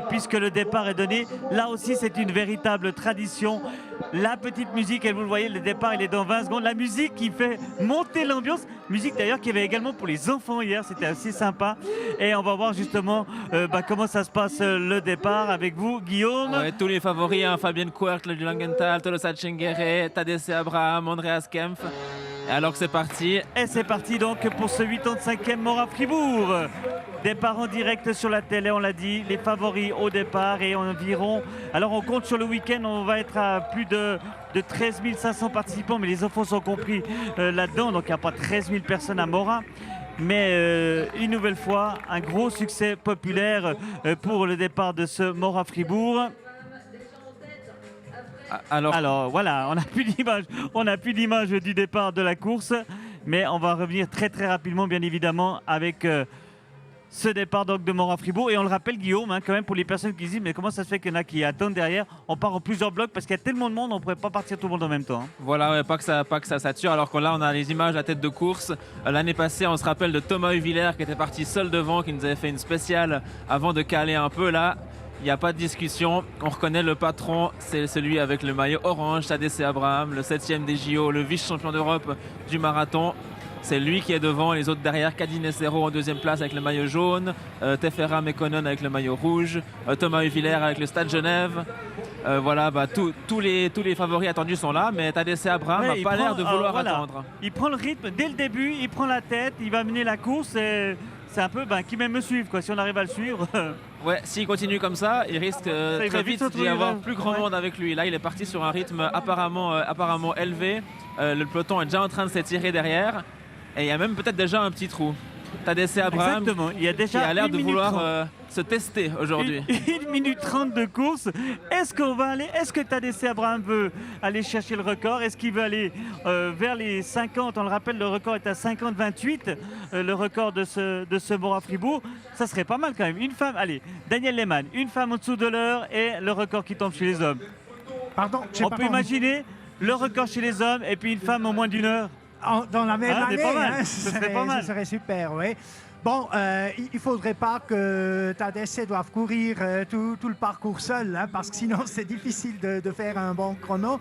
puisque le départ est donné. Là aussi, c'est une véritable tradition. La petite musique, et vous le voyez, le départ, il est dans 20 secondes. La musique qui fait monter l'ambiance. Musique d'ailleurs qu'il y avait également pour les enfants hier, c'était assez sympa. Et on va voir justement comment ça se passe le départ avec vous, Guillaume. Ouais, tous les favoris, hein, Fabien Quert, le Langenthal, Tolosa Tchengere, Tadesse Abraham, Andreas Kempf. Et alors que c'est parti. Et c'est parti donc pour ce 85e Mora-Fribourg. Départ en direct sur la télé, on l'a dit, les favoris au départ et environ. Alors on compte sur le week-end, on va être à plus de 13 500 participants, mais les enfants sont compris là-dedans, donc il n'y a pas 13 000 personnes à Mora. Mais une nouvelle fois, un gros succès populaire pour le départ de ce Mora-Fribourg. Alors voilà, on n'a plus d'image du départ de la course, mais on va revenir très très rapidement, bien évidemment, avec ce départ donc de Mora-Fribourg. Et on le rappelle, Guillaume, hein, quand même, pour les personnes qui se disent mais comment ça se fait qu'il y en a qui attendent derrière, on part en plusieurs blocs parce qu'il y a tellement de monde, on ne pourrait pas partir tout le monde en même temps. Hein. Voilà, ouais, pas que ça sature, alors que là on a les images à tête de course. L'année passée, on se rappelle de Thomas Huvillers qui était parti seul devant, qui nous avait fait une spéciale avant de caler un peu. Là, il n'y a pas de discussion, on reconnaît le patron, c'est celui avec le maillot orange, Tadesse Abraham, le 7e des JO, le vice-champion d'Europe du marathon. C'est lui qui est devant, les autres derrière, Cadine Serrault en deuxième place avec le maillot jaune, Tefera Mekonnen avec le maillot rouge, Thomas Huvillers avec le Stade Genève. Voilà, tous les favoris attendus sont là, mais Tadesse Abraham n'a pas l'air de vouloir attendre. Il prend le rythme dès le début, il prend la tête, il va mener la course et c'est un peu qui même me suivre quoi, si on arrive à le suivre. Ouais, s'il continue comme ça, il risque très vite d'y avoir plus grand monde avec lui. Là, il est parti sur un rythme apparemment élevé. Le peloton est déjà en train de s'étirer derrière. Et il y a même peut-être déjà un petit trou. Tadesse Abraham qui a l'air de vouloir se tester aujourd'hui. 1 minute 30 de course. Est-ce que Tadesse Abraham veut aller chercher le record? Est-ce qu'il veut aller vers les 50? On le rappelle, le record est à 50-28, le record de ce Mora-Fribourg. Ça serait pas mal quand même. Une femme, allez, Daniel Lehmann, une femme en dessous de l'heure et le record qui tombe chez les hommes. Pardon, on peut imaginer le record chez les hommes et puis une femme en moins d'une heure. Dans la même année, ce serait super, oui. Bon, il ne faudrait pas que Tadesse doive courir tout le parcours seul, hein, parce que sinon c'est difficile de faire un bon chrono.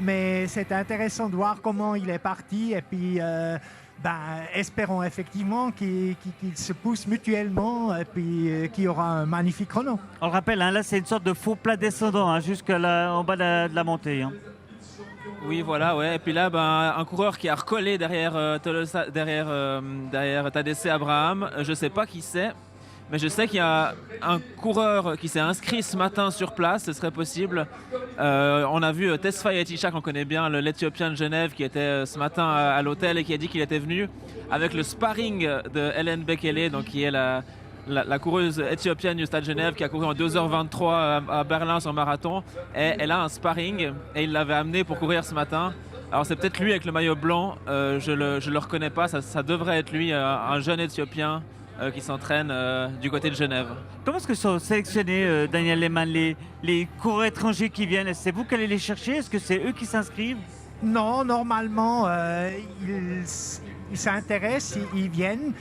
Mais c'est intéressant de voir comment il est parti et puis espérons effectivement qu'ils se poussent mutuellement et puis qu'il y aura un magnifique chrono. On le rappelle, hein, là c'est une sorte de faux plat descendant hein, jusqu'en bas de la montée. Hein. Oui, voilà, ouais. Et puis là, un coureur qui a recollé derrière Tadesse Abraham. Je ne sais pas qui c'est, mais je sais qu'il y a un coureur qui s'est inscrit ce matin sur place, ce serait possible. On a vu Tesfaye Etisha, qu'on connaît bien, l'Éthiopien de Genève, qui était ce matin à l'hôtel et qui a dit qu'il était venu avec le sparring de Hélène Bekele, donc qui est la coureuse éthiopienne du Stade Genève qui a couru en 2h23 à Berlin sur marathon. Et elle a un sparring et il l'avait amené pour courir ce matin. Alors c'est peut-être lui avec le maillot blanc, je le reconnais pas, ça devrait être lui, un jeune éthiopien qui s'entraîne du côté de Genève. Comment est-ce que sont sélectionnés, Daniel Lehmann, les coureurs étrangers qui viennent? C'est vous qui allez les chercher? Est-ce que c'est eux qui s'inscrivent? Non, normalement, ils s'intéressent, ils viennent.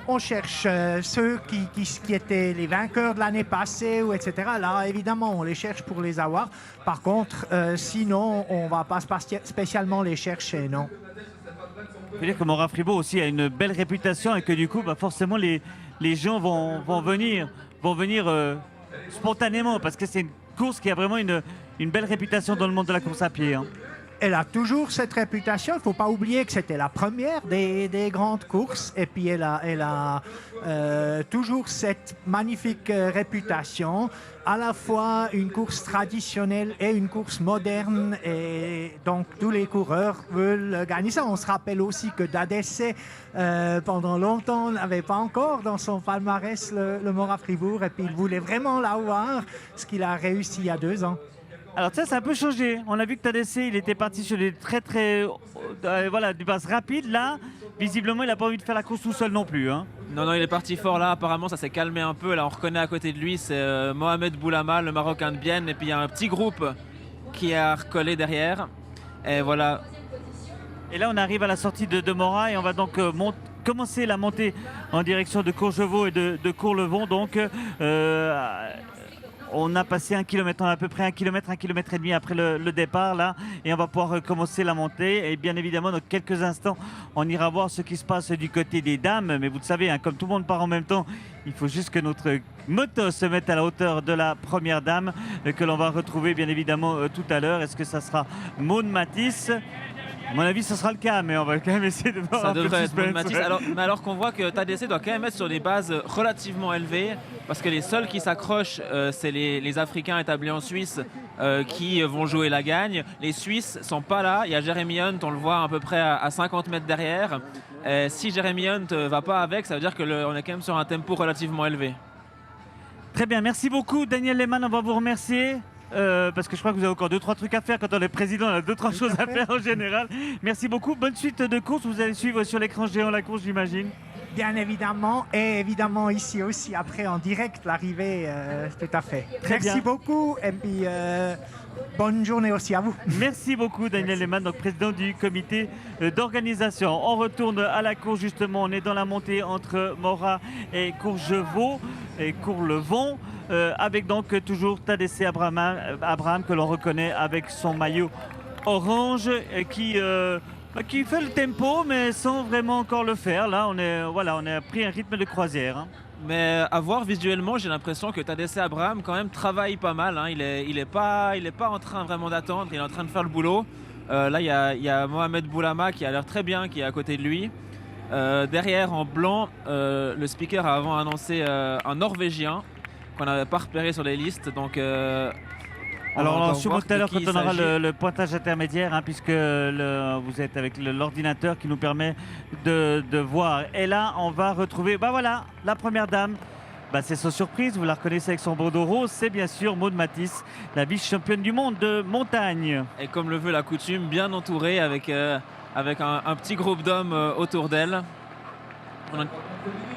On cherche ceux qui étaient les vainqueurs de l'année passée, etc. Là, évidemment, on les cherche pour les avoir. Par contre, sinon, on ne va pas spécialement les chercher, non. Il faut dire que Mora-Fribourg aussi a une belle réputation et que du coup, forcément, les gens vont venir spontanément parce que c'est une course qui a vraiment une belle réputation dans le monde de la course à pied. Hein. Elle a toujours cette réputation. Il ne faut pas oublier que c'était la première des grandes courses. Et puis, elle a toujours cette magnifique réputation, à la fois une course traditionnelle et une course moderne. Et donc, tous les coureurs veulent gagner ça. On se rappelle aussi que Tadesse, pendant longtemps, n'avait pas encore dans son palmarès le Mora-Fribourg. Et puis, il voulait vraiment l'avoir, ce qu'il a réussi il y a 2 ans. Alors ça a un peu changé. On a vu que Tadesse, il était parti sur des du pass rapide. Là, visiblement, il n'a pas envie de faire la course tout seul non plus. Hein. Non, il est parti fort là. Apparemment, ça s'est calmé un peu. Là, on reconnaît à côté de lui, c'est Mohamed Boulama, le Marocain de Bienne. Et puis, il y a un petit groupe qui a recollé derrière. Et voilà. Et là, on arrive à la sortie de Mora et on va donc commencer la montée en direction de Courgevaux et de Courlevon. Donc, On a passé 1 kilomètre, on a à peu près 1 kilomètre, 1 kilomètre et demi après le départ là, et on va pouvoir recommencer la montée. Et bien évidemment, dans quelques instants, on ira voir ce qui se passe du côté des dames. Mais vous le savez, hein, comme tout le monde part en même temps, il faut juste que notre moto se mette à la hauteur de la première dame, que l'on va retrouver bien évidemment tout à l'heure. Est-ce que ça sera Maude Matisse? À mon avis, ce sera le cas, mais on va quand même essayer de voir Ça un peu de devrait être suspense. Maude Matisse. Alors qu'on voit que TDC doit quand même être sur des bases relativement élevées, parce que les seuls qui s'accrochent, c'est les Africains établis en Suisse qui vont jouer la gagne. Les Suisses sont pas là. Il y a Jeremy Hunt, on le voit à peu près à 50 mètres derrière. Si Jeremy Hunt va pas avec, ça veut dire qu'on est quand même sur un tempo relativement élevé. Très bien, merci beaucoup Daniel Lehmann, on va vous remercier. Parce que je crois que vous avez encore 2-3 trucs à faire. Quand on est président, on a 2-3 choses à faire en général. Merci beaucoup, bonne suite de course. Vous allez suivre sur l'écran géant la course, j'imagine. Bien évidemment, et évidemment ici aussi après en direct l'arrivée, tout à fait. Très Merci bien. beaucoup et puis bonne journée aussi à vous. Merci beaucoup Daniel Lehmann, donc président du comité d'organisation. On retourne à la course justement, on est dans la montée entre Morat et Courgevaux et Courlevon, avec donc toujours TDC Abraham que l'on reconnaît avec son maillot orange qui fait le tempo mais sans vraiment encore le faire. Là on a pris un rythme de croisière. Hein. Mais à voir visuellement, j'ai l'impression que TDC Abraham quand même travaille pas mal. Hein. Il est pas en train vraiment d'attendre, il est en train de faire le boulot. Là, il y a Mohamed Boulama qui a l'air très bien, qui est à côté de lui. Derrière, en blanc, le speaker a avant annoncé un Norvégien qu'on n'avait pas repéré sur les listes. Donc, alors, va on sûrement voir tout à l'heure de quand qui on il aura s'agit. le pointage intermédiaire, hein, puisque vous êtes avec l'ordinateur qui nous permet de voir. Et là, on va retrouver, voilà, la première dame. C'est sans surprise, vous la reconnaissez avec son bandeau rose, c'est bien sûr Maude Matisse, la vice-championne du monde de montagne. Et comme le veut la coutume, bien entourée avec un petit groupe d'hommes autour d'elle.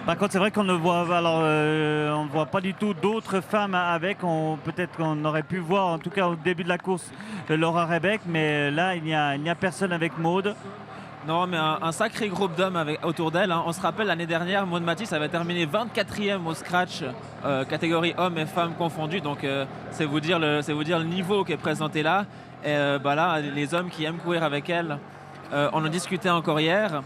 Par contre, c'est vrai qu'on ne voit, on ne voit pas du tout d'autres femmes avec. Peut-être qu'on aurait pu voir, en tout cas au début de la course, Laura Rebec, mais là, il n'y a personne avec Maude. Non, mais un sacré groupe d'hommes autour d'elle. Hein. On se rappelle, l'année dernière, Maude Matisse avait terminé 24e au scratch, catégorie hommes et femmes confondus. Donc, c'est vous dire le niveau qui est présenté là. Et là, les hommes qui aiment courir avec elle, on en discutait encore hier.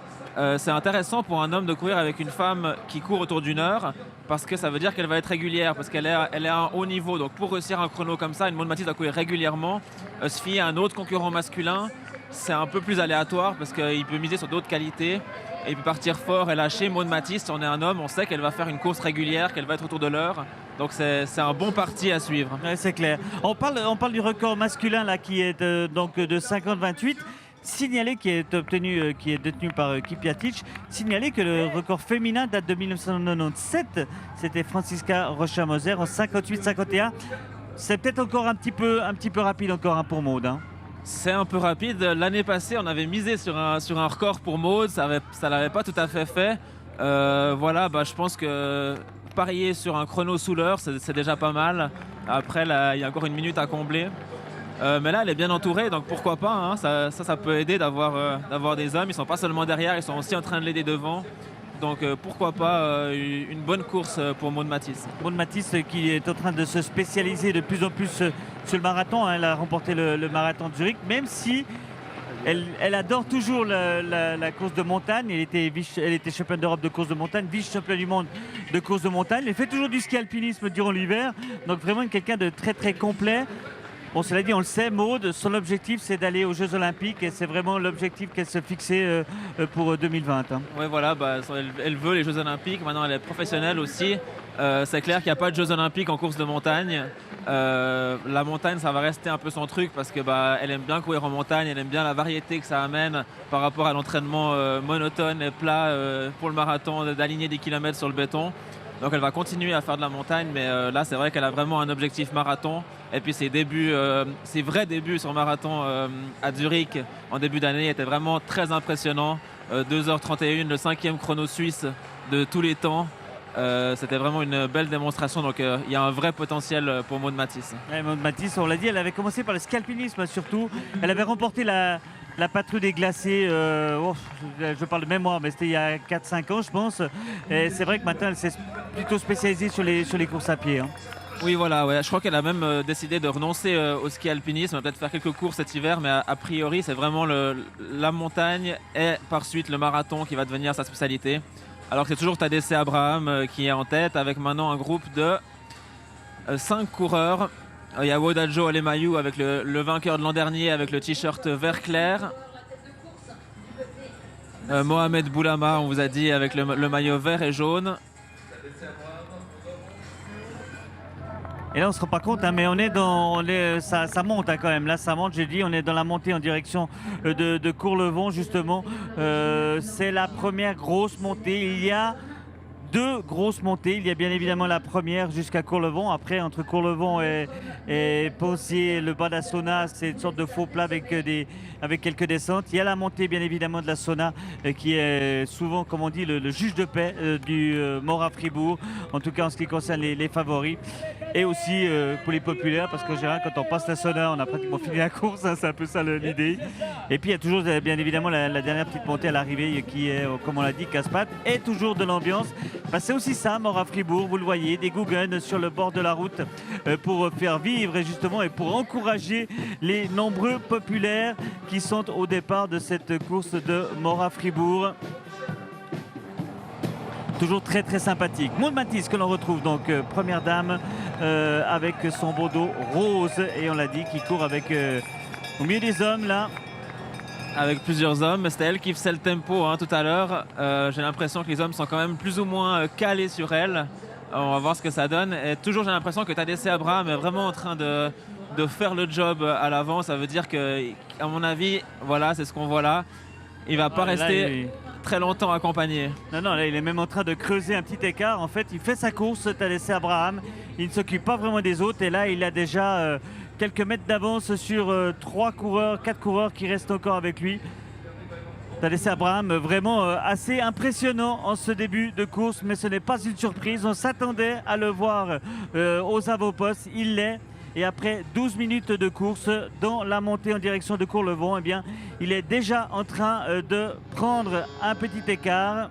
C'est intéressant pour un homme de courir avec une femme qui court autour d'une heure, parce que ça veut dire qu'elle va être régulière, parce qu'elle est à un haut niveau. Donc, pour réussir un chrono comme ça, une Maude Matisse doit courir régulièrement. Se fier à un autre concurrent masculin, c'est un peu plus aléatoire parce qu'il peut miser sur d'autres qualités et puis partir fort et lâcher. Maude Matisse, si on est un homme, on sait qu'elle va faire une course régulière, qu'elle va être autour de l'heure. Donc c'est un bon parti à suivre. Ouais, c'est clair. On parle du record masculin là, qui est donc de 50-28. Signaler qui est détenu par Kipjatic. Signaler que le record féminin date de 1997. C'était Franziska Rocha-Moser en 58-51. C'est peut-être encore un petit peu rapide encore hein, pour Maude. Hein. C'est un peu rapide. L'année passée, on avait misé sur un record pour Maude. Ça l'avait pas tout à fait. Je pense que parier sur un chrono sous l'heure, c'est déjà pas mal. Après, là, il y a encore une minute à combler. Mais là, elle est bien entourée, donc pourquoi pas. Hein. Ça peut aider d'avoir des hommes. Ils sont pas seulement derrière, ils sont aussi en train de l'aider devant. Donc pourquoi pas une bonne course pour Maude Matisse. Maude Matisse qui est en train de se spécialiser de plus en plus sur le marathon. Hein. Elle a remporté le marathon de Zurich, même si elle adore toujours la course de montagne. Elle était championne d'Europe de course de montagne, vice-championne du monde de course de montagne. Elle fait toujours du ski alpinisme durant l'hiver. Donc vraiment quelqu'un de très très complet. Bon, cela dit, on le sait, Maude, son objectif, c'est d'aller aux Jeux Olympiques et c'est vraiment l'objectif qu'elle se fixait pour 2020. Hein. Oui, voilà, elle veut les Jeux Olympiques. Maintenant, elle est professionnelle aussi. C'est clair qu'il n'y a pas de Jeux Olympiques en course de montagne. La montagne, ça va rester un peu son truc parce que elle aime bien courir en montagne, elle aime bien la variété que ça amène par rapport à l'entraînement monotone et plat pour le marathon, d'aligner des kilomètres sur le béton. Donc elle va continuer à faire de la montagne, mais là c'est vrai qu'elle a vraiment un objectif marathon. Et puis ses vrais débuts sur marathon à Zurich en début d'année étaient vraiment très impressionnants. 2h31, le 5e chrono suisse de tous les temps. C'était vraiment une belle démonstration, donc il y a un vrai potentiel pour Maude Matisse. Ouais, Maude Matisse, on l'a dit, elle avait commencé par le ski alpinisme surtout. Elle avait remporté la patrouille des glacés, je parle de mémoire, mais c'était il y a 4-5 ans je pense. Et c'est vrai que maintenant elle s'est plutôt spécialisée sur les courses à pied. Hein. Oui, voilà, ouais. Je crois qu'elle a même décidé de renoncer au ski alpinisme, peut-être faire quelques courses cet hiver, mais a priori, c'est vraiment la montagne et par suite le marathon qui va devenir sa spécialité. Alors que c'est toujours Tadesse Abraham qui est en tête, avec maintenant un groupe de 5 coureurs. Il y a Wodajo Alemayu avec le vainqueur de l'an dernier avec le t-shirt vert clair. Mohamed Boulama, on vous a dit, avec le maillot vert et jaune. Et là, on se rend pas compte, hein, mais ça monte hein, quand même. Là, ça monte, j'ai dit, on est dans la montée en direction de Courlevon, justement. C'est la première grosse montée. Il y a 2 grosses montées. Il y a bien évidemment la première jusqu'à Courlevon. Après, entre Courlevon et Poncier, le bas de la Sauna, c'est une sorte de faux plat avec quelques descentes. Il y a la montée, bien évidemment, de la Sauna, qui est souvent, comme on dit, le juge de paix du Mora Fribourg. En tout cas, en ce qui concerne les favoris. Et aussi pour les populaires, parce qu'en général, quand on passe la Sauna, on a pratiquement fini la course. Hein, c'est un peu ça l'idée. Et puis, il y a toujours, bien évidemment, la dernière petite montée à l'arrivée, qui est, comme on l'a dit, casse-pattes. Et toujours de l'ambiance. Bah, c'est aussi ça, Mora Fribourg, vous le voyez, des Guggen sur le bord de la route pour faire vivre justement et pour encourager les nombreux populaires qui sont au départ de cette course de Mora Fribourg. Toujours très très sympathique. Maud Matisse que l'on retrouve donc première dame avec son bandeau rose et on l'a dit qui court avec au milieu des hommes là. Avec plusieurs hommes, c'était elle qui faisait le tempo hein, tout à l'heure. J'ai l'impression que les hommes sont quand même plus ou moins calés sur elle. On va voir ce que ça donne. Et toujours j'ai l'impression que Tadesse Abraham est vraiment en train de faire le job à l'avant. Ça veut dire que, à mon avis, voilà, c'est ce qu'on voit là. Il va pas rester très longtemps accompagné. Non, là, il est même en train de creuser un petit écart. En fait, il fait sa course, Tadesse Abraham. Il ne s'occupe pas vraiment des autres. Et là, il a déjà quelques mètres d'avance sur 4 coureurs qui restent encore avec lui. Tadesse Abraham, vraiment assez impressionnant en ce début de course, mais ce n'est pas une surprise. On s'attendait à le voir aux avant-postes. Il l'est. Et après 12 minutes de course dans la montée en direction de Courlevon, eh bien, il est déjà en train de prendre un petit écart.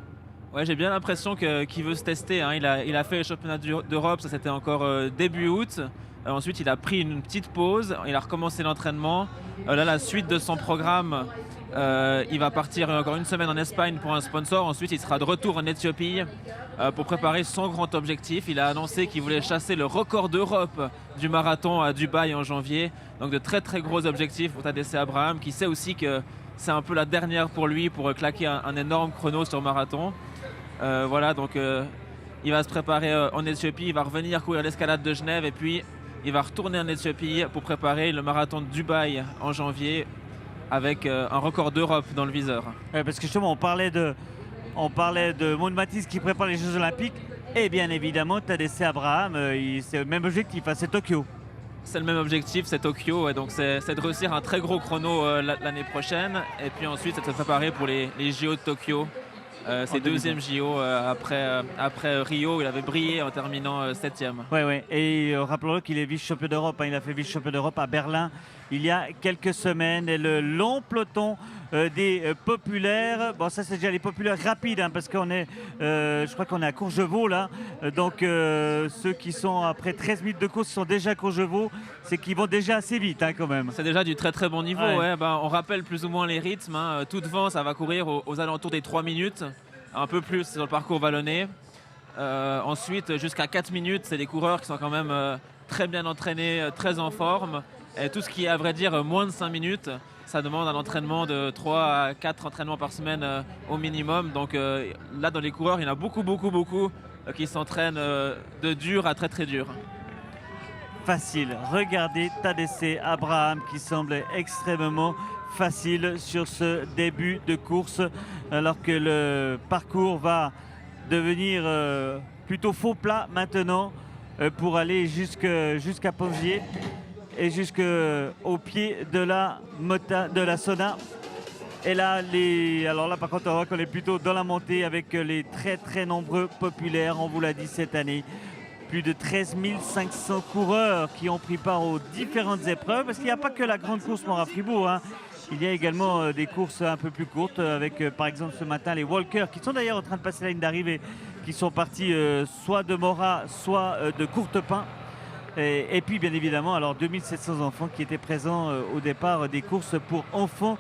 Ouais, j'ai bien l'impression qu'il veut se tester. Hein. Il a fait le championnat d'Europe, ça c'était encore début août. Ensuite, il a pris une petite pause, il a recommencé l'entraînement. Là, la suite de son programme, il va partir encore une semaine en Espagne pour un sponsor. Ensuite, il sera de retour en Éthiopie pour préparer son grand objectif. Il a annoncé qu'il voulait chasser le record d'Europe du marathon à Dubaï en janvier. Donc de très très gros objectifs pour Tadesse Abraham, qui sait aussi que c'est un peu la dernière pour lui pour claquer un énorme chrono sur marathon. Voilà, donc il va se préparer en Éthiopie, il va revenir courir l'escalade de Genève et puis il va retourner en Éthiopie pour préparer le marathon de Dubaï en janvier avec un record d'Europe dans le viseur. Ouais, parce que justement, on parlait de Maud Matisse qui prépare les Jeux Olympiques et bien évidemment Tadesse Abraham, c'est le même objectif, hein, c'est Tokyo. C'est le même objectif, c'est Tokyo, ouais, donc c'est de réussir un très gros chrono l'année prochaine et puis ensuite c'est de se préparer pour les JO de Tokyo. C'est deuxième JO après Rio, il avait brillé en terminant 7e. Oui, et rappelons-le qu'il est vice-champion d'Europe. Hein, il a fait vice-champion d'Europe à Berlin il y a quelques semaines. Et le long peloton des populaires, bon ça c'est déjà les populaires rapides, hein, parce qu'on est, je crois qu'on est à Courgevaux là. Donc ceux qui sont après 13 minutes de course sont déjà à Courgevaux, c'est qu'ils vont déjà assez vite hein, quand même. C'est déjà du très très bon niveau. Ouais. On rappelle plus ou moins les rythmes. Hein. Tout devant, ça va courir aux alentours des 3 minutes. Un peu plus sur le parcours vallonné. Ensuite, jusqu'à 4 minutes, c'est des coureurs qui sont quand même très bien entraînés, très en forme. Et tout ce qui est, à vrai dire, moins de 5 minutes, ça demande un entraînement de 3 à 4 entraînements par semaine au minimum. Donc là, dans les coureurs, il y en a beaucoup qui s'entraînent de dur à très très dur. Facile. Regardez Tadesse Abraham qui semble extrêmement facile sur ce début de course alors que le parcours va devenir plutôt faux plat maintenant pour aller jusqu'à Pogier et jusqu'au pied de la Sauna. Et là, alors là par contre on voit qu'on est plutôt dans la montée avec les très très nombreux populaires, on vous l'a dit cette année. Plus de 13 500 coureurs qui ont pris part aux différentes épreuves parce qu'il n'y a pas que la grande course Mora Fribourg. Hein. Il y a également des courses un peu plus courtes avec par exemple ce matin les walkers qui sont d'ailleurs en train de passer la ligne d'arrivée, qui sont partis soit de Mora, soit de Courtepin. Et puis bien évidemment, alors 2700 enfants qui étaient présents au départ des courses pour enfants.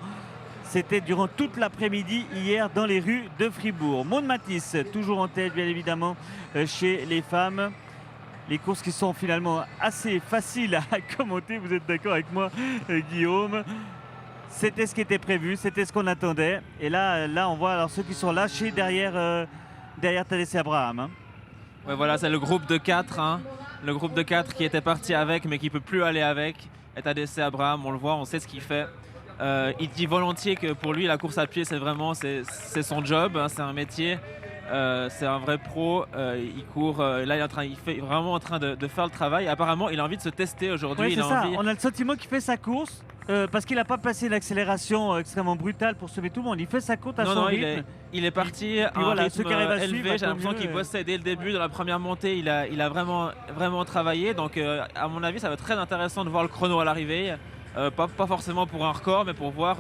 C'était durant toute l'après-midi hier dans les rues de Fribourg. Maude Matisse, toujours en tête bien évidemment chez les femmes. Les courses qui sont finalement assez faciles à commenter, vous êtes d'accord avec moi Guillaume? C'était ce qui était prévu, c'était ce qu'on attendait. Et là on voit alors ceux qui sont lâchés derrière Tadesse Abraham. Hein. Ouais, voilà, c'est le groupe de 4. Hein. Le groupe de 4 qui était parti avec mais qui ne peut plus aller avec. Et Tadesse Abraham, on le voit, on sait ce qu'il fait. Il dit volontiers que pour lui la course à pied c'est son job, hein, c'est un métier, c'est un vrai pro, il court, là il est vraiment en train de faire le travail. Apparemment il a envie de se tester aujourd'hui. Oui, c'est ça, on a le sentiment qu'il fait sa course parce qu'il n'a pas passé l'accélération extrêmement brutale pour sauver tout le monde, il fait sa course à son rythme. Il est parti à un voilà, rythme élevé, j'ai l'impression qu'il mieux. bossait dès le début, dans la première montée il a vraiment travaillé, donc à mon avis ça va être très intéressant de voir le chrono à l'arrivée. Pas forcément pour un record, mais pour voir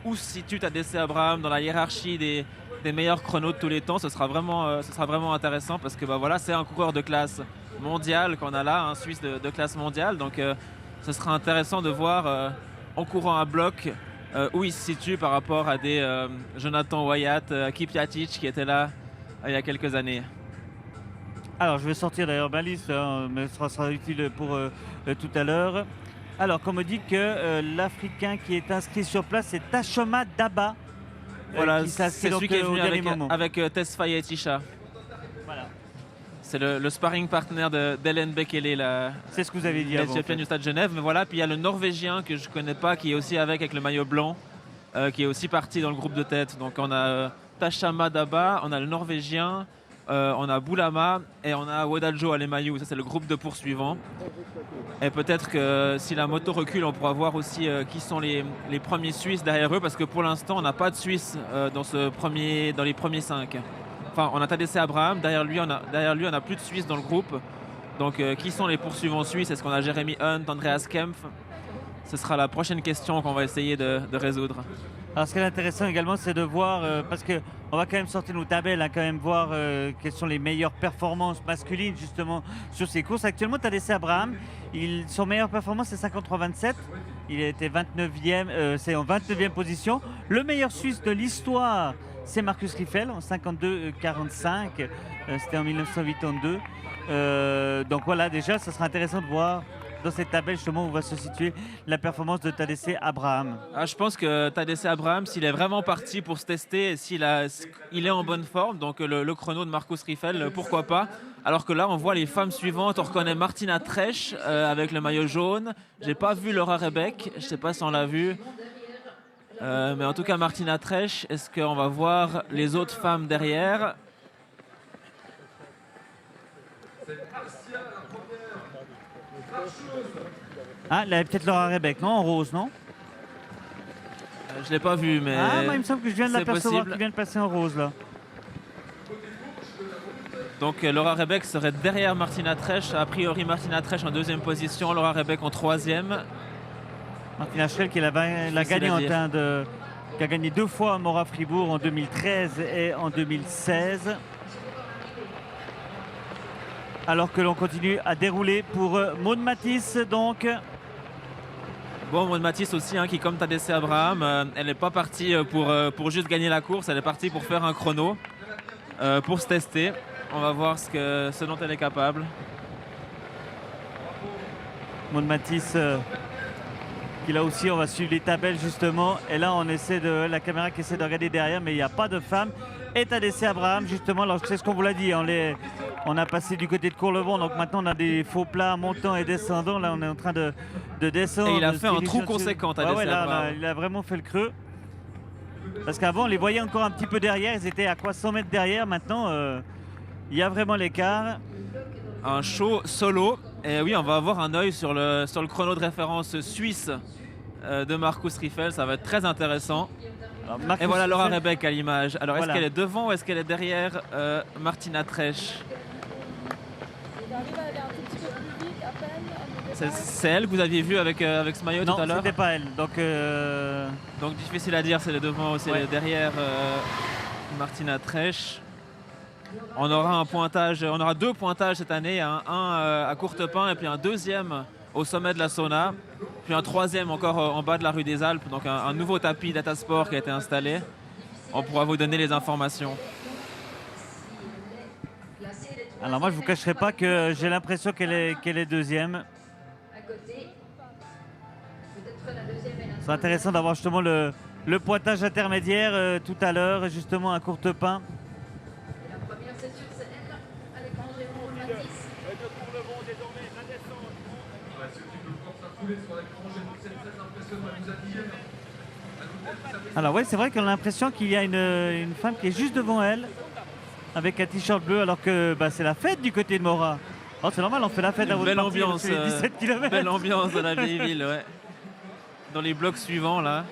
où se situe Tadesse Abraham dans la hiérarchie des meilleurs chronos de tous les temps. Ce sera vraiment intéressant parce que voilà, c'est un coureur de classe mondiale qu'on a là, un Suisse de classe mondiale. Donc ce sera intéressant de voir en courant à bloc où il se situe par rapport à des Jonathan Wyatt, Kipjatic qui étaient là il y a quelques années. Alors je vais sortir d'ailleurs ma liste, hein, mais ce sera utile pour tout à l'heure. Alors, qu'on me dit que l'Africain qui est inscrit sur place, c'est Tachoma Daba. Voilà, c'est celui qui est venu avec Tesfaye Tisha. Voilà. C'est le sparring partner d'Hélène Bekele, c'est ce que vous avez dit avant. L'Éthiopienne du Stade Genève. Mais voilà, puis il y a le Norvégien que je ne connais pas, qui est aussi avec le maillot blanc, qui est aussi parti dans le groupe de tête. Donc on a Tachoma Daba, on a le Norvégien, on a Boulama et on a Wodajo Alemayu. Ça, c'est le groupe de poursuivants. Et peut-être que si la moto recule, on pourra voir aussi qui sont les premiers Suisses derrière eux, parce que pour l'instant, on n'a pas de Suisse dans les premiers 5. Enfin, on a Tadesse Abraham, derrière lui, on n'a plus de Suisse dans le groupe. Donc, qui sont les poursuivants suisses? Est-ce qu'on a Jeremy Hunt, Andreas Kempf? Ce sera la prochaine question qu'on va essayer de résoudre. Alors, ce qui est intéressant également, c'est de voir, parce qu'on va quand même sortir nos tabelles, hein, quand même voir quelles sont les meilleures performances masculines justement sur ces courses. Actuellement, Tadesse Abraham, son meilleure performance c'est 53-27. Il était 29e, c'est en 29e position. Le meilleur Suisse de l'histoire, c'est Markus Riffel en 52-45. C'était en 1982. Donc voilà, déjà, ça sera intéressant de voir dans cette tabelle justement où va se situer la performance de Tadesse Abraham. Je pense que Tadesse Abraham, s'il est vraiment parti pour se tester, il est en bonne forme, donc le chrono de Markus Riffel, pourquoi pas. Alors que là, on voit les femmes suivantes, on reconnaît Martina Tresch avec le maillot jaune. J'ai pas vu Laura Rebeck, je sais pas si on l'a vu. Mais en tout cas, Martina Tresch, est-ce qu'on va voir les autres femmes derrière? Ah, il y avait peut-être Laura Rebeck, non? En rose, non? Je l'ai pas vu, mais moi, il me semble que je viens de l'apercevoir qui vient de passer en rose, là. Donc Laura Rebeck serait derrière Martina Tresch. A priori, Martina Tresch en 2e position, Laura Rebeck en 3e. Martina Tresch qui a gagné 2 fois à Mora Fribourg en 2013 et en 2016. Alors que l'on continue à dérouler pour Maude Matisse, donc. Bon, Maude Matisse aussi, hein, qui comme Tadesse Abraham, elle n'est pas partie pour juste gagner la course, elle est partie pour faire un chrono, pour se tester. On va voir ce dont elle est capable. Maude Matisse, qui là aussi, on va suivre les tabelles justement. Et là, la caméra qui essaie de regarder derrière, mais il n'y a pas de femme. Et Tadesse Abraham, justement, alors c'est ce qu'on vous l'a dit, on a passé du côté de Courlevent, donc maintenant on a des faux plats montants et descendants. Là, on est en train de descendre. Et il a fait un trou conséquent, Tadesse Abraham. Il a vraiment fait le creux. Parce qu'avant, on les voyait encore un petit peu derrière. Ils étaient à quoi 100 mètres derrière. Maintenant, il y a vraiment l'écart. Un show solo. Et oui, on va avoir un œil sur le chrono de référence suisse de Markus Riffel. Ça va être très intéressant. Et voilà Laura Rebeck à l'image. Alors est-ce qu'elle est devant ou est-ce qu'elle est derrière Martina Tresch? C'est elle que vous aviez vu avec ce maillot tout à l'heure? Non, c'était pas elle. Donc difficile à dire, c'est le devant ou c'est le derrière Martina Tresch. On aura un pointage, on aura 2 pointages cette année, un à Courtepin et puis un deuxième au sommet de la Sauna, puis un troisième encore en bas de la rue des Alpes, donc un nouveau tapis Datasport qui a été installé. On pourra vous donner les informations. Alors moi je vous cacherai pas que j'ai l'impression qu'elle est deuxième. C'est intéressant d'avoir justement le pointage intermédiaire tout à l'heure, justement à Courtepin. Alors oui, c'est vrai qu'on a l'impression qu'il y a une femme qui est juste devant elle, avec un t-shirt bleu, alors que bah, c'est la fête du côté de Mora. Oh, c'est normal, on fait la fête à votre Belle partie, ambiance, c'est 17 km. belle ambiance de la vieille ville, ouais. Dans les blocs suivants, là.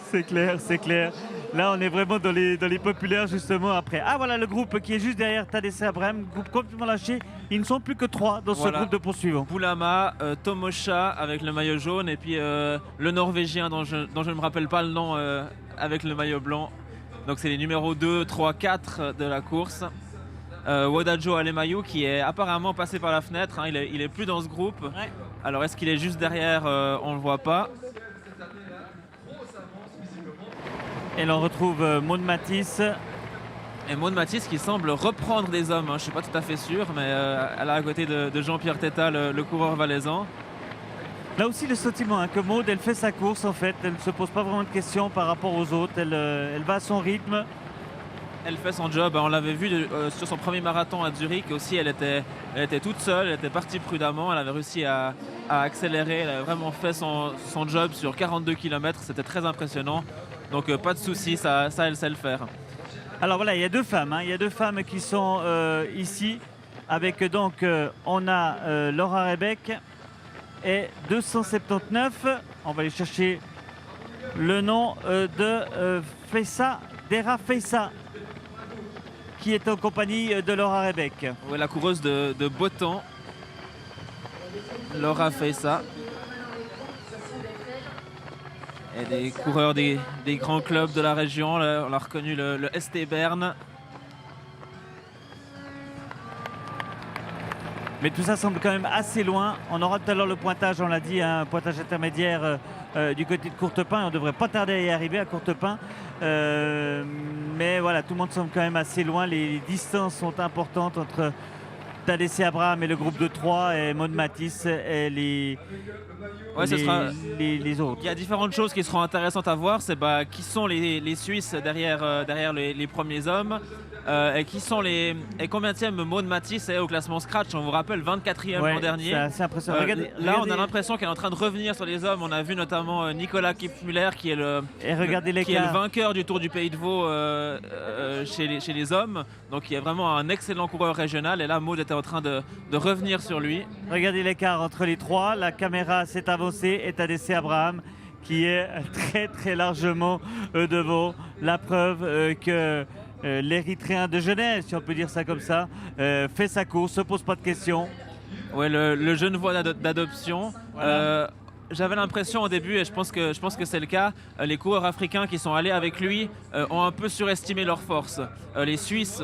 C'est clair, c'est clair. Là, on est vraiment dans les populaires, justement, après. Ah, voilà le groupe qui est juste derrière TDC Abraham, groupe complètement lâché. Ils ne sont plus que 3 dans ce Voilà. groupe de poursuivants. Boulama, Tomosha avec le maillot jaune et puis le Norvégien dont je ne me rappelle pas le nom avec le maillot blanc. Donc c'est les numéros 2, 3, 4 de la course. Wodajo Alemayu qui est apparemment passé par la fenêtre, hein, il est plus dans ce groupe. Ouais. Alors est-ce qu'il est juste derrière, on ne le voit pas. Et l'on retrouve Maud Matisse. Et Maud Matisse qui semble reprendre des hommes, hein, je ne suis pas tout à fait sûr, mais elle est à côté de Jean-Pierre Teta, le coureur valaisan. Là aussi le sentiment hein, que Maud, elle fait sa course en fait, elle ne se pose pas vraiment de questions par rapport aux autres, elle va à son rythme. Elle fait son job, on l'avait vu sur son premier marathon à Zurich aussi, elle était toute seule, elle était partie prudemment, elle avait réussi à accélérer, elle avait vraiment fait son job sur 42 km, c'était très impressionnant. Donc pas de souci, ça elle sait le faire. Alors voilà, il y a 2 femmes, hein, il y a 2 femmes qui sont ici, avec donc on a Laura Rebec et 279, on va aller chercher le nom de Fessa, Dera Fessa, qui est en compagnie de Laura Rebec. Ouais, la coureuse de beau temps, Laura Fessa. Et des coureurs des grands clubs de la région, là, on a reconnu le ST Berne. Mais tout ça semble quand même assez loin. On aura tout à l'heure le pointage, on l'a dit, un pointage intermédiaire du côté de Courtepin. On ne devrait pas tarder à y arriver à Courtepin. Mais voilà, tout le monde semble quand même assez loin. Les distances sont importantes entre TDC Abraham et le groupe de 3 et Maud Matisse et les autres. Il y a différentes choses qui seront intéressantes à voir. C'est qui sont les Suisses derrière les premiers hommes et qui sont et combienième Maud Matisse est au classement Scratch. On vous rappelle 24e l'an dernier. C'est assez impressionnant. Là, on a l'impression qu'elle est en train de revenir sur les hommes. On a vu notamment Nicolas Kipmuller qui est le vainqueur du Tour du Pays de Vaud chez les hommes. Donc il est vraiment un excellent coureur régional. Et là, Maud était en train de revenir sur lui. Regardez l'écart entre les 3. La caméra s'est avancée et TDC Abraham qui est très très largement devant. La preuve que l'Érythréen de Genève, si on peut dire ça comme ça, fait sa course, se pose pas de questions. Ouais, le Genevois d'adoption. Voilà. J'avais l'impression au début, et je pense que c'est le cas, les coureurs africains qui sont allés avec lui ont un peu surestimé leurs forces. Les Suisses,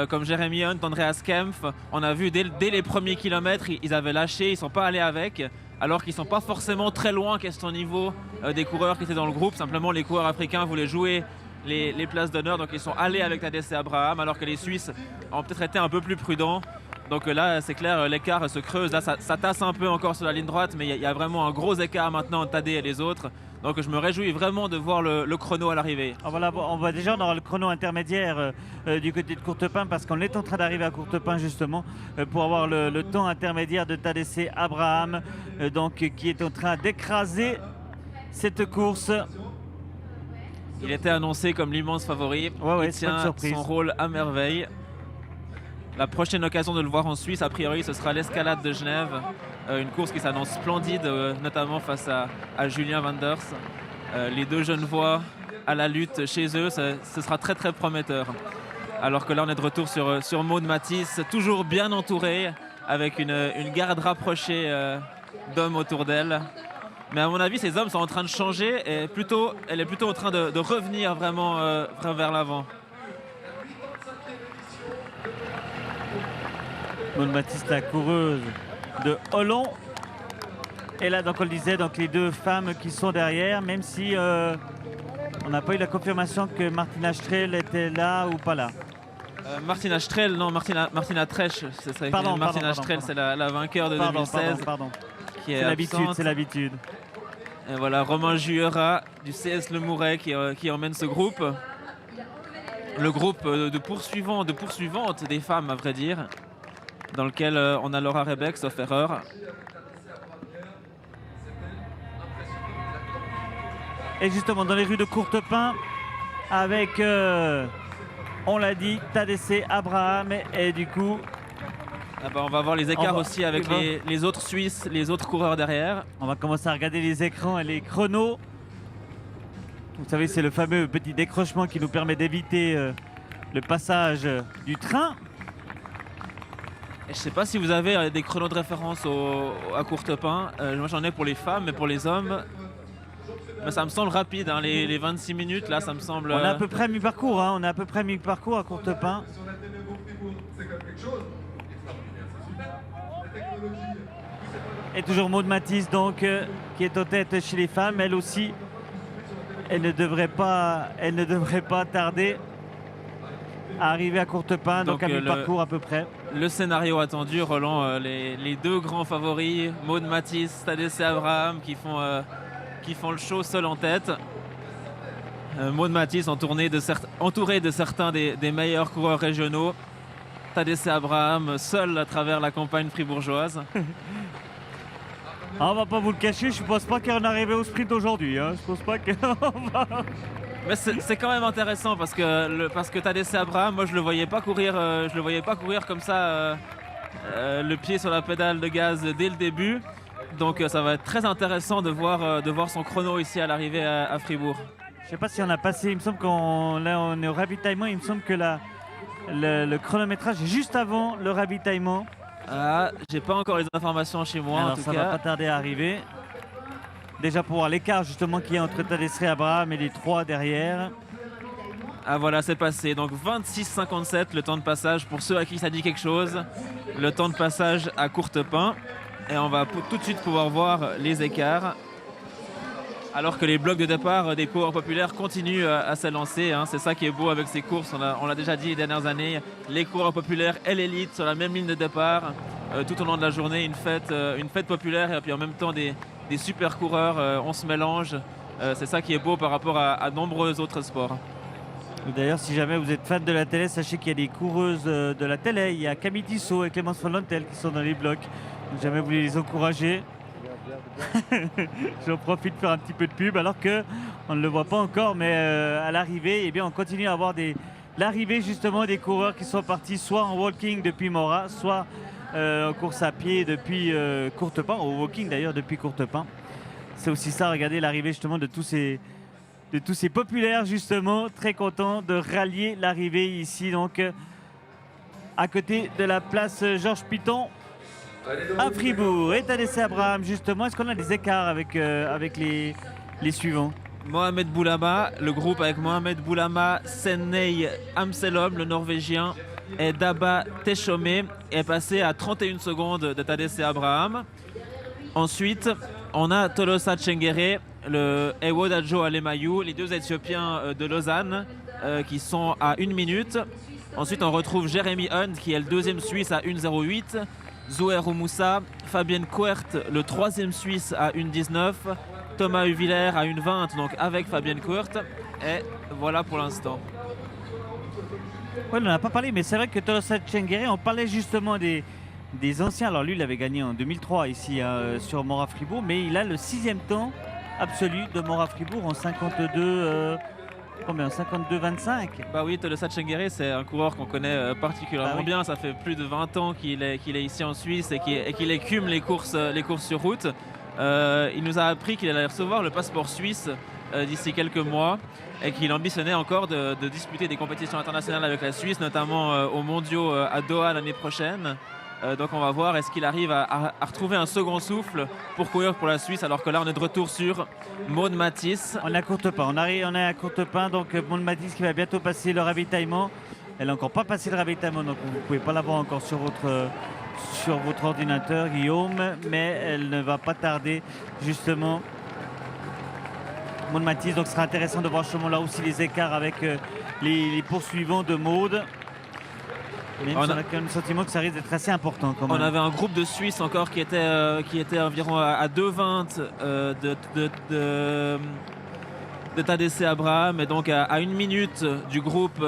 comme Jeremy Hunt, Andreas Kempf, on a vu dès les premiers kilomètres, ils avaient lâché, ils ne sont pas allés avec, alors qu'ils ne sont pas forcément très loin question niveau des coureurs qui étaient dans le groupe. Simplement, les coureurs africains voulaient jouer les places d'honneur, donc ils sont allés avec TDC Abraham, alors que les Suisses ont peut-être été un peu plus prudents. Donc là, c'est clair, l'écart se creuse. Là, ça tasse un peu encore sur la ligne droite, mais il y a vraiment un gros écart maintenant entre Tadé et les autres. Donc je me réjouis vraiment de voir le chrono à l'arrivée. Voilà, on va déjà dans le chrono intermédiaire du côté de Courtepin, parce qu'on est en train d'arriver à Courtepin justement pour avoir le temps intermédiaire de TDC Abraham, donc qui est en train d'écraser cette course. Il était annoncé comme l'immense favori. Il tient son rôle à merveille. La prochaine occasion de le voir en Suisse, a priori, ce sera l'Escalade de Genève. Une course qui s'annonce splendide, notamment face à Julien Vanders. Les 2 Genevois à la lutte chez eux, ce sera très très prometteur. Alors que là, on est de retour sur Maud Matisse, toujours bien entourée, avec une garde rapprochée d'hommes autour d'elle. Mais à mon avis, ces hommes sont en train de changer et elle est plutôt en train de revenir vraiment vers l'avant. Maud Matisse, la coureuse de Hollon. Et là, donc on le disait, donc les deux femmes qui sont derrière, même si on n'a pas eu la confirmation que Martina Strel était là ou pas là. Martina Strel, non, Martina Tresch, Martina Strel, c'est la vainqueur de 2016. Pardon. C'est l'habitude, c'est l'habitude. Et voilà, Romain Juera du CS Le Mouret qui emmène ce groupe. Le groupe de poursuivantes des femmes, à vrai dire, dans lequel on a Laura Rebec, sauf erreur. Et justement, dans les rues de Courtepin, avec, on l'a dit, Tadesse Abraham et du coup... Ah bah on va voir les écarts aussi avec les autres Suisses, les autres coureurs derrière. On va commencer à regarder les écrans et les chronos. Vous savez, c'est le fameux petit décrochement qui nous permet d'éviter le passage du train. Et je ne sais pas si vous avez des chronos de référence à Courtepin. Moi j'en ai pour les femmes, mais pour les hommes, mais ça me semble rapide, hein, les 26 minutes là, ça me semble... On est à peu près à mi-parcours, hein, on est à peu près à mi-parcours à Courtepin. Et toujours Maud Matisse donc qui est en tête chez les femmes, elle aussi, elle ne devrait pas tarder à arriver à Courtepin, donc à mi-parcours à peu près. Le scénario attendu, Roland, les deux grands favoris, Maud Matisse, Tadesse Abraham, qui font le show seul en tête. Maud Matisse entouré de certains des meilleurs coureurs régionaux. Tadesse Abraham seul à travers la campagne fribourgeoise. On va pas vous le cacher, je pense pas qu'on est arrivé au sprint aujourd'hui. Hein. Je pense pas qu'on va... Mais c'est quand même intéressant parce que Tadesse Abraham, moi je le voyais pas courir comme ça, le pied sur la pédale de gaz dès le début. Donc ça va être très intéressant de voir son chrono ici à l'arrivée à Fribourg. Je sais pas si on a passé, il me semble qu'on est au ravitaillement, il me semble que le chronométrage est juste avant le ravitaillement. Ah, j'ai pas encore les informations chez moi. Alors en tout ça cas. va pas tarder à arriver. Déjà pour voir l'écart justement qu'il y a entre Tadesse Abraham et les trois derrière. Ah voilà, c'est passé. Donc 26,57 le temps de passage pour ceux à qui ça dit quelque chose. Le temps de passage à Courtepin. Et on va tout de suite pouvoir voir les écarts. Alors que les blocs de départ des coureurs populaires continuent à s'élancer. Hein. C'est ça qui est beau avec ces courses. On l'a déjà dit les dernières années. Les coureurs populaires et l'élite sur la même ligne de départ. Tout au long de la journée, une fête populaire et puis en même temps des super coureurs. On se mélange. C'est ça qui est beau par rapport à nombreux autres sports. D'ailleurs, si jamais vous êtes fan de la télé, sachez qu'il y a des coureuses de la télé. Il y a Camille Tissot et Clémence Follentel qui sont dans les blocs. Si jamais vous voulez les encourager, j'en profite pour faire un petit peu de pub alors qu'on ne le voit pas encore, mais à l'arrivée, eh bien, on continue à avoir l'arrivée justement des coureurs qui sont partis soit en walking depuis Morat, soit en course à pied depuis Courtepin, au walking d'ailleurs depuis Courtepin. C'est aussi ça, regardez l'arrivée justement de tous ces populaires justement, très contents de rallier l'arrivée ici donc à côté de la place Georges Piton à Fribourg. Et Tadesse Abraham justement, est-ce qu'on a des écarts avec les suivants? Mohamed Boulama, le groupe avec Mohamed Boulama, Sennei Amselom, le Norvégien, et Daba Teshome est passé à 31 secondes de Tadesse Abraham. Ensuite, on a Tolosa Chengere, le Ewodajo Alemayu, les deux Éthiopiens de Lausanne qui sont à 1 minute. Ensuite, on retrouve Jeremy Hunt qui est le deuxième Suisse à 1,08. Zouerou Moussa, Fabienne Quert, le troisième Suisse à 1,19. Thomas Huviller à 1,20, donc avec Fabienne Quert. Et voilà pour l'instant. Oui, on n'en a pas parlé, mais c'est vrai que Tolosa Chengere, on parlait justement des anciens. Alors lui, il avait gagné en 2003 ici sur Morat Fribourg, mais il a le 6e temps absolu de Morat Fribourg en 52... Combien? 52-25. Bah oui, Tolosa Chengere, c'est un coureur qu'on connaît particulièrement bien. Ça fait plus de 20 ans qu'il est ici en Suisse et qu'il écume les courses sur route. Il nous a appris qu'il allait recevoir le passeport suisse d'ici quelques mois et qu'il ambitionnait encore de disputer des compétitions internationales avec la Suisse, notamment aux mondiaux à Doha l'année prochaine. Donc on va voir, est-ce qu'il arrive à retrouver un second souffle pour courir pour la Suisse, alors que là on est de retour sur Maud Matisse. On est à Courtepin, on est à Courtepin, donc Maud Matisse qui va bientôt passer le ravitaillement. Elle n'a encore pas passé le ravitaillement, donc vous ne pouvez pas la voir encore sur votre sur votre ordinateur, Guillaume, mais elle ne va pas tarder, justement. Maud Matisse, donc ce sera intéressant de voir justement là aussi les écarts avec les poursuivants de Maud. Même si on a quand même le sentiment que ça risque d'être assez important quand même. On avait un groupe de Suisses encore qui était environ à 2,20 de Tadesse Abraham, et donc à 1 minute du groupe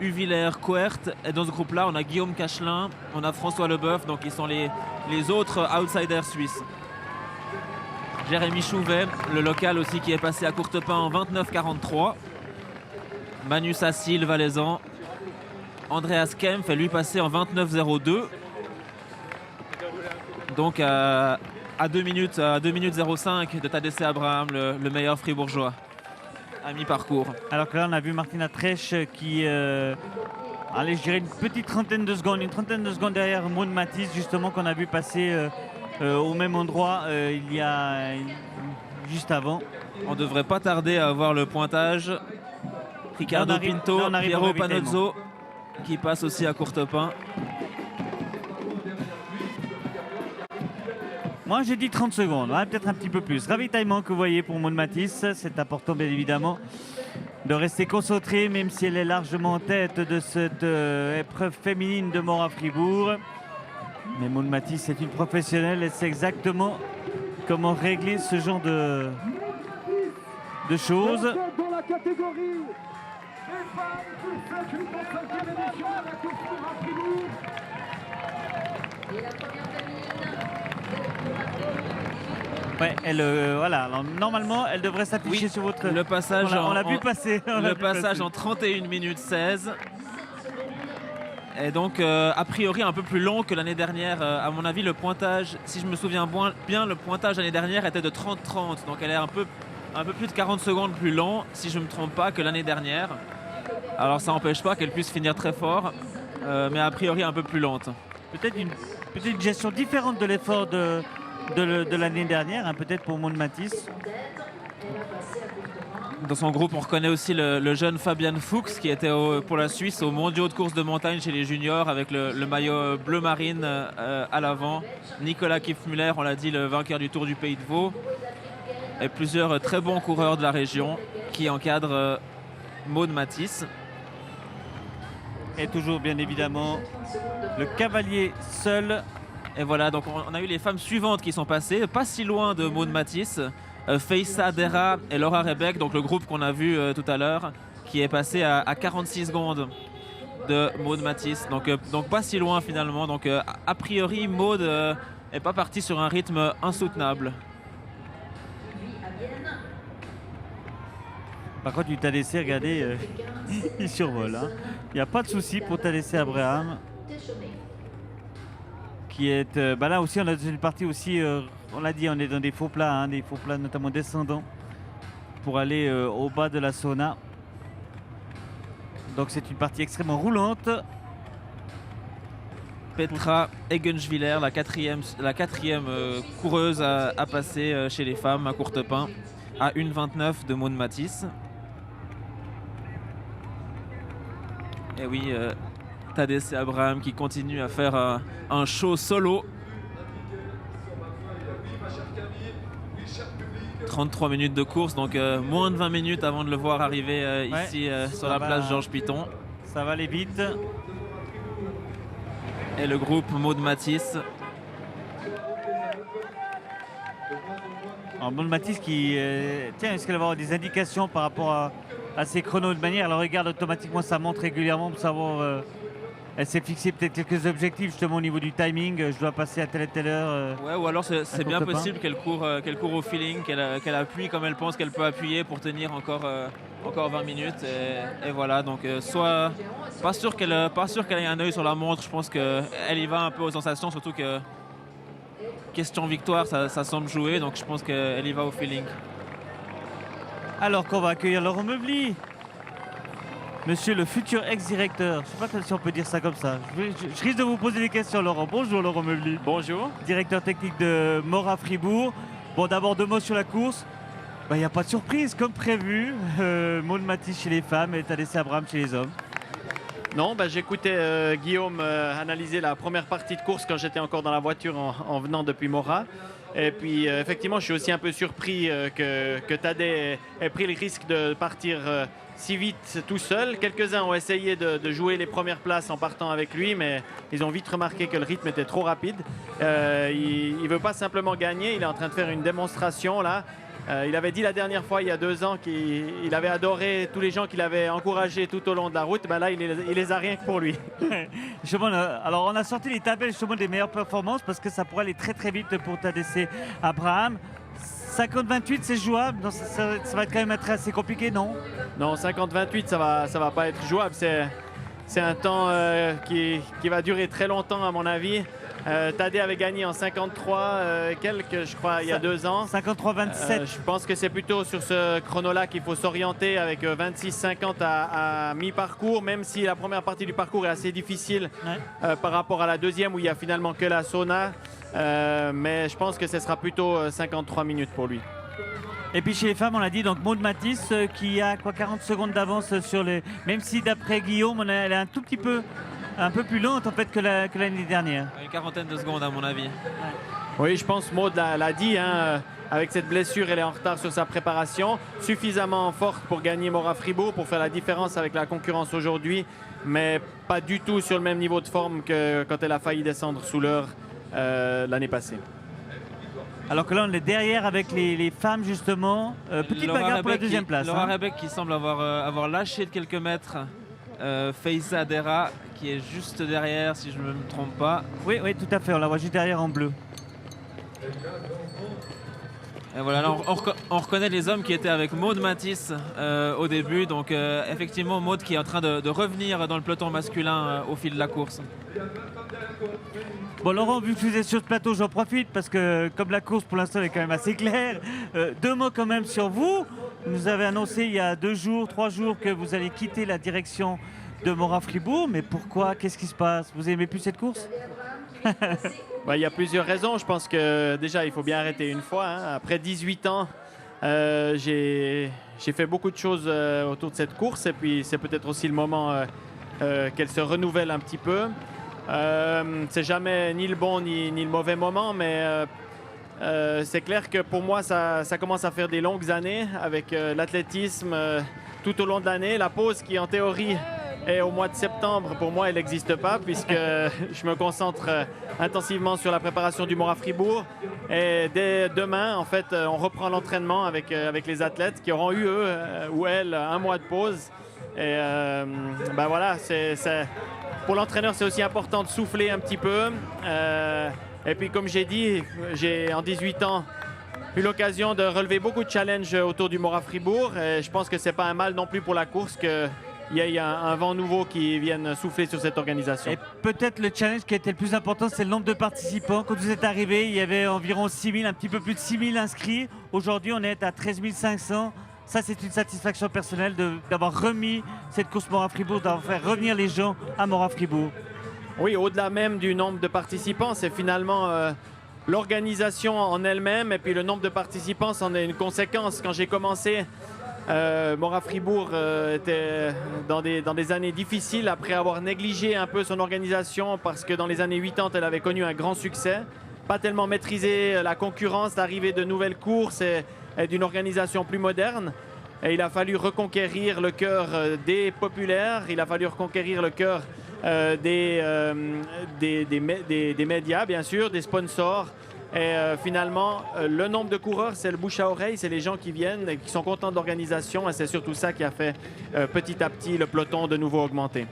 Uvillers-Coert. Et dans ce groupe-là, on a Guillaume Cachelin, on a François Leboeuf, donc ils sont les autres outsiders suisses. Jérémy Chouvet, le local aussi, qui est passé à Courtepin en 29,43. Manu Sassil, valaisan. Andreas Kempf est lui passé en 29,02. Donc à 2 minutes 05 de Tadesse Abraham, le meilleur fribourgeois à mi-parcours. Alors que là, on a vu Martina Tresch qui allez, je dirais une petite trentaine de secondes derrière Maud Matisse, justement, qu'on a vu passer au même endroit il y a juste avant. On ne devrait pas tarder à avoir le pointage. Ricardo Pinto, Piero Panozzo qui passe aussi à Courtepin. Moi j'ai dit 30 secondes, hein, peut-être un petit peu plus. Ravitaillement que vous voyez pour Maud Matisse, c'est important bien évidemment de rester concentré, même si elle est largement en tête de cette épreuve féminine de Mora-Fribourg. Mais Maud Matisse est une professionnelle, elle sait exactement comment régler ce genre de choses. Dans la catégorie des femmes qui fait une 35e édition à la course Mora-Fribourg. Ouais, elle, voilà. Alors, normalement, elle devrait s'afficher sur votre. Le passage, on l'a vu passer. Le passage en 31 minutes 16. Et donc, a priori, un peu plus long que l'année dernière. À mon avis, le pointage, si je me souviens bien, le pointage l'année dernière était de 30-30. Donc, elle est un peu plus de 40 secondes plus long, si je ne me trompe pas, que l'année dernière. Alors, ça n'empêche pas qu'elle puisse finir très fort, mais a priori un peu plus lente. Peut-être une gestion différente de l'effort de l'année dernière, hein, peut-être pour Maud Matisse. Dans son groupe, on reconnaît aussi le jeune Fabian Fuchs qui était pour la Suisse aux mondiaux de course de montagne chez les juniors avec le maillot bleu marine à l'avant. Nicolas Kiefmüller, on l'a dit, le vainqueur du Tour du Pays de Vaud. Et plusieurs très bons coureurs de la région qui encadrent Maud Matisse. Et toujours bien évidemment le cavalier seul. Et voilà, donc on a eu les femmes suivantes qui sont passées, pas si loin de Maud Matisse. Feissa Dera et Laura Rebeck, donc le groupe qu'on a vu tout à l'heure, qui est passé à 46 secondes de Maud Matisse. Donc pas si loin finalement. Donc a priori, Maud n'est pas partie sur un rythme insoutenable. Par contre, du Tadesse, regardez, il survole. Hein. Il n'y a pas de souci pour Tadesse Abraham. Qui est, là aussi, on a une partie aussi, on l'a dit, on est dans des faux plats, hein, des faux plats notamment descendants pour aller au bas de la sauna. Donc c'est une partie extrêmement roulante. Petra Eggenschwiller, la quatrième coureuse à passer chez les femmes à Courtepin, à 1,29 de Maud Matisse. Et oui, Tadesse Abraham qui continue à faire un show solo. 33 minutes de course, donc moins de 20 minutes avant de le voir arriver ici sur la place Georges Piton. Ça va aller vite. Et le groupe Maud Matisse. Alors Maud Matisse qui... tiens, est-ce qu'elle va avoir des indications par rapport à ses chronos de manière? Elle regarde automatiquement sa montre régulièrement pour savoir... elle s'est fixé peut-être quelques objectifs justement au niveau du timing. Je dois passer à telle et telle heure. Ouais, ou alors c'est bien possible qu'elle court au feeling, qu'elle appuie comme elle pense qu'elle peut appuyer pour tenir encore 20 minutes. Et voilà, donc soit pas sûr qu'elle ait un œil sur la montre. Je pense qu'elle y va un peu aux sensations, surtout que question victoire, ça semble jouer. Donc je pense qu'elle y va au feeling. Alors qu'on va accueillir Laurent Meubly. Monsieur le futur ex-directeur, je ne sais pas si on peut dire ça comme ça. Je risque de vous poser des questions, Laurent. Bonjour, Laurent Meubly. Bonjour. Directeur technique de Mora-Fribourg. Bon, d'abord 2 mots sur la course. Il n'y a pas de surprise, comme prévu. Maud Matisse chez les femmes et Tadesse Abraham chez les hommes. Non, bah, j'écoutais Guillaume analyser la première partie de course quand j'étais encore dans la voiture en venant depuis Mora. Et puis effectivement, je suis aussi un peu surpris que Tadej ait pris le risque de partir si vite tout seul. Quelques-uns ont essayé de jouer les premières places en partant avec lui, mais ils ont vite remarqué que le rythme était trop rapide. Il ne veut pas simplement gagner, il est en train de faire une démonstration là. Il avait dit la dernière fois, il y a 2 ans, qu'il avait adoré tous les gens qu'il avait encouragés tout au long de la route. Ben là, il les a rien que pour lui. Justement, alors on a sorti les tabelles justement des meilleures performances parce que ça pourrait aller très très vite pour Tadej Abraham. 50-28, c'est jouable? Non, ça va être quand même être assez compliqué, non? Non, 50-28, ça va pas être jouable. C'est un temps qui va durer très longtemps à mon avis. Tadej avait gagné en 53 quelques, je crois, il y a 2 ans. 53-27. Je pense que c'est plutôt sur ce chrono-là qu'il faut s'orienter avec 26-50 à mi-parcours, même si la première partie du parcours est assez difficile par rapport à la deuxième où il y a finalement que la sauna. Mais je pense que ce sera plutôt 53 minutes pour lui. Et puis chez les femmes, on l'a dit, donc Maud Matisse qui a 40 secondes d'avance sur les. Même si d'après Guillaume, elle est un peu plus lente en fait que l'année dernière. Une quarantaine de secondes à mon avis. Oui, je pense Maud l'a dit, hein, avec cette blessure, elle est en retard sur sa préparation, suffisamment forte pour gagner Mora Fribourg, pour faire la différence avec la concurrence aujourd'hui, mais pas du tout sur le même niveau de forme que quand elle a failli descendre sous l'heure l'année passée. Alors que là, on est derrière avec les femmes justement. Petite bagarre pour la deuxième place. Laura Rebeck qui semble avoir lâché de quelques mètres. Faiza Dera qui est juste derrière si je ne me trompe pas. Oui, tout à fait, on la voit juste derrière en bleu. Et voilà, là, on reconnaît les hommes qui étaient avec Maud Matisse au début. Donc effectivement Maud qui est en train de revenir dans le peloton masculin au fil de la course. Bon Laurent, vu que vous êtes sur ce plateau, j'en profite parce que comme la course pour l'instant est quand même assez claire, 2 mots quand même sur vous. Vous nous avez annoncé il y a 3 jours que vous allez quitter la direction de Mora Fribourg, mais pourquoi? Qu'est-ce qui se passe? Vous aimez plus cette course? Il y a plusieurs raisons. Je pense que déjà il faut bien arrêter une fois, hein. Après 18 ans, j'ai fait beaucoup de choses autour de cette course et puis c'est peut-être aussi le moment qu'elle se renouvelle un petit peu. C'est jamais ni le bon ni le mauvais moment, mais c'est clair que pour moi ça commence à faire des longues années avec l'athlétisme tout au long de l'année. La pause qui en théorie est au mois de septembre, pour moi elle n'existe pas puisque je me concentre intensivement sur la préparation du Mora Fribourg et dès demain en fait on reprend l'entraînement avec les athlètes qui auront eu eux ou elles un mois de pause et voilà, pour l'entraîneur c'est aussi important de souffler un petit peu et puis comme j'ai dit, j'ai en 18 ans eu l'occasion de relever beaucoup de challenges autour du Mora Fribourg et je pense que c'est pas un mal non plus pour la course qu'il y a un vent nouveau qui vienne souffler sur cette organisation. Et peut-être le challenge qui a été le plus important, c'est le nombre de participants. Quand vous êtes arrivé, il y avait environ 6 000, un petit peu plus de 6 000 inscrits. Aujourd'hui, on est à 13 500. Ça, c'est une satisfaction personnelle d'avoir remis cette course Mora Fribourg, d'avoir fait revenir les gens à Mora Fribourg. Oui, au-delà même du nombre de participants, c'est finalement l'organisation en elle-même et puis le nombre de participants, c'en est une conséquence. Quand j'ai commencé, Mora Fribourg était dans des années difficiles après avoir négligé un peu son organisation parce que dans les années 80, elle avait connu un grand succès. Pas tellement maîtrisé la concurrence, l'arrivée de nouvelles courses et d'une organisation plus moderne. Et il a fallu reconquérir le cœur des populaires, il a fallu reconquérir le cœur des médias, bien sûr, des sponsors. Et finalement, le nombre de coureurs, c'est le bouche à oreille, c'est les gens qui viennent et qui sont contents de l'organisation. Et c'est surtout ça qui a fait petit à petit le peloton de nouveau augmenter.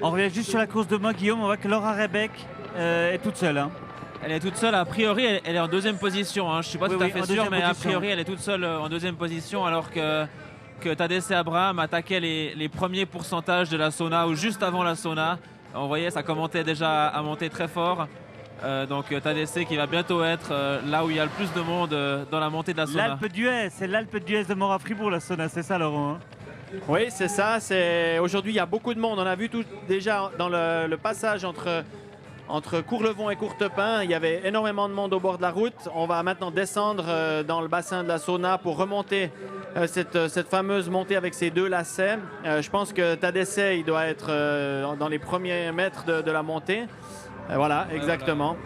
On revient juste sur la course de demain, Guillaume. On voit que Laura Rebeck est toute seule. Hein. Elle est toute seule, a priori elle est en deuxième position. Hein. Je ne suis pas tout à fait sûr, mais a priori elle est toute seule en deuxième position alors que Tadej Abraham attaquait les premiers pourcentages de la sauna ou juste avant la sauna. On voyait, ça commençait déjà à monter très fort. Donc Tadej qui va bientôt être là où il y a le plus de monde dans la montée de la sauna. L'Alpe d'Huez, c'est l'Alpe d'Huez de Mora Fribourg la sauna, c'est ça Laurent hein? Oui, c'est ça. Aujourd'hui, il y a beaucoup de monde. On a vu déjà dans le passage entre entre Courlevon et Courtepin. Il y avait énormément de monde au bord de la route. On va maintenant descendre dans le bassin de la Sauna pour remonter cette fameuse montée avec ces 2 lacets. Je pense que Tadesse, il doit être dans les premiers mètres de la montée. Voilà, exactement.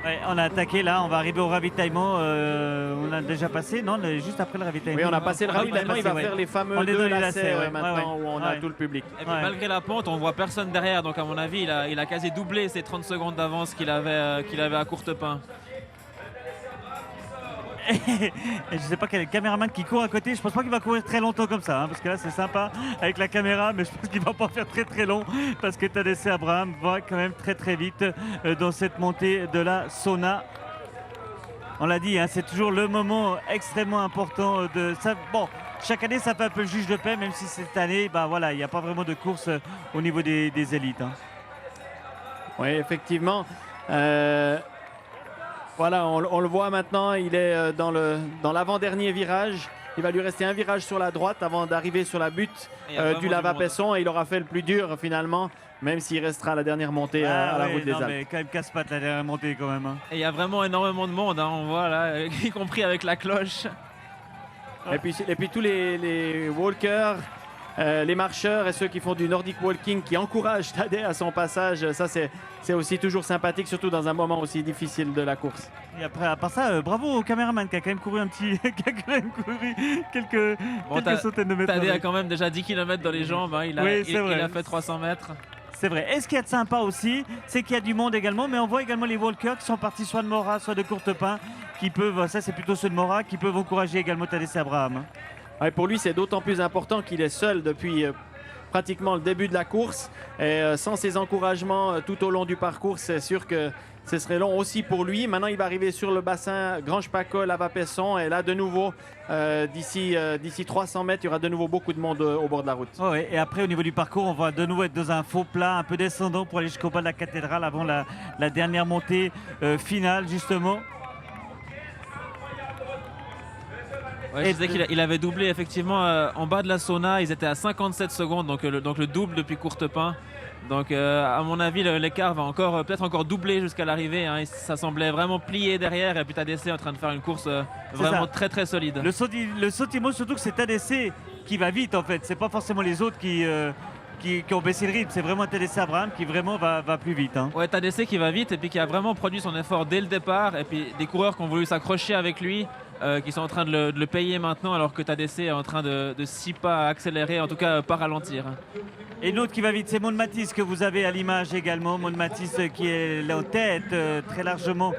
Ouais, on a attaqué là, on va arriver au ravitaillement. On a déjà passé, non, juste après le ravitaillement. Oui, on a passé le ravitaillement. Il va ouais. faire les fameux On est 2 dans les lacets lacets, ouais, maintenant ouais, où on a ouais. tout le public. Et puis Ouais. malgré la pente, on voit personne derrière. Donc à mon avis, il a quasi doublé ses 30 secondes d'avance qu'il avait à Courtepin. Et je sais pas quel est le caméraman qui court à côté. Je pense pas qu'il va courir très longtemps comme ça, hein, parce que là c'est sympa avec la caméra, mais je pense qu'il va pas faire très long parce que Tadesse Abraham va quand même très vite dans cette montée de la Sauna. On l'a dit, hein, c'est toujours le moment extrêmement important de ça. Bon, chaque année ça fait un peu le juge de paix, même si cette année, bah voilà, il n'y a pas vraiment de course au niveau des élites. Hein. Oui, effectivement. Voilà, on le voit maintenant, il est dans l'avant-dernier virage. Il va lui rester un virage sur la droite avant d'arriver sur la butte du Lava-Pesson. Et il aura fait le plus dur finalement, même s'il restera à la dernière montée à la route des Alpes. Mais quand même casse-patte la dernière montée quand même. Hein. Et il y a vraiment énormément de monde, hein, on voit là, y compris avec la cloche. Et puis tous les walkers, les marcheurs et ceux qui font du Nordic Walking qui encouragent Tadej à son passage, ça c'est aussi toujours sympathique, surtout dans un moment aussi difficile de la course. Et après, à part ça, bravo au caméraman qui a quand même couru qui a quand même couru quelques centaines de mètres. Tadej a avec. quand même déjà 10 km dans les jambes, hein, il a fait 300 mètres. C'est vrai. Et ce qu'il y a de sympa aussi, c'est qu'il y a du monde également, mais on voit également les walkers qui sont partis soit de Mora, soit de Courtepin, qui peuvent, ça c'est plutôt ceux de Mora, qui peuvent encourager également Tadesse Abraham. Ouais, pour lui, c'est d'autant plus important qu'il est seul depuis pratiquement le début de la course. Et sans ses encouragements tout au long du parcours, c'est sûr que ce serait long aussi pour lui. Maintenant, il va arriver sur le bassin Grange-Pacol, Lava-Pesson. Et là, de nouveau, d'ici 300 mètres, il y aura de nouveau beaucoup de monde au bord de la route. Oh ouais, et après, au niveau du parcours, on va de nouveau être dans un faux plat, un peu descendant pour aller jusqu'au bas de la cathédrale avant la dernière montée finale, justement. Ouais, je disais qu'il avait doublé effectivement en bas de la Sauna, ils étaient à 57 secondes, donc le double depuis Courtepin. Donc à mon avis, l'écart va peut-être encore doubler jusqu'à l'arrivée. Hein. Ça semblait vraiment plier derrière et puis Tadesse est en train de faire une course vraiment très solide. Le sentiment surtout que c'est Tadesse qui va vite en fait. C'est pas forcément les autres qui ont baissé le rythme. C'est vraiment Tadesse Abraham qui vraiment va plus vite. Hein. Ouais, Tadesse qui va vite et puis qui a vraiment produit son effort dès le départ. Et puis des coureurs qui ont voulu s'accrocher avec lui. Qui sont en train de le payer maintenant alors que Tadesse est en train de si pas accélérer, en tout cas pas ralentir. Et l'autre qui va vite, c'est Maud Matisse que vous avez à l'image également. Maud Matisse qui est en tête très largement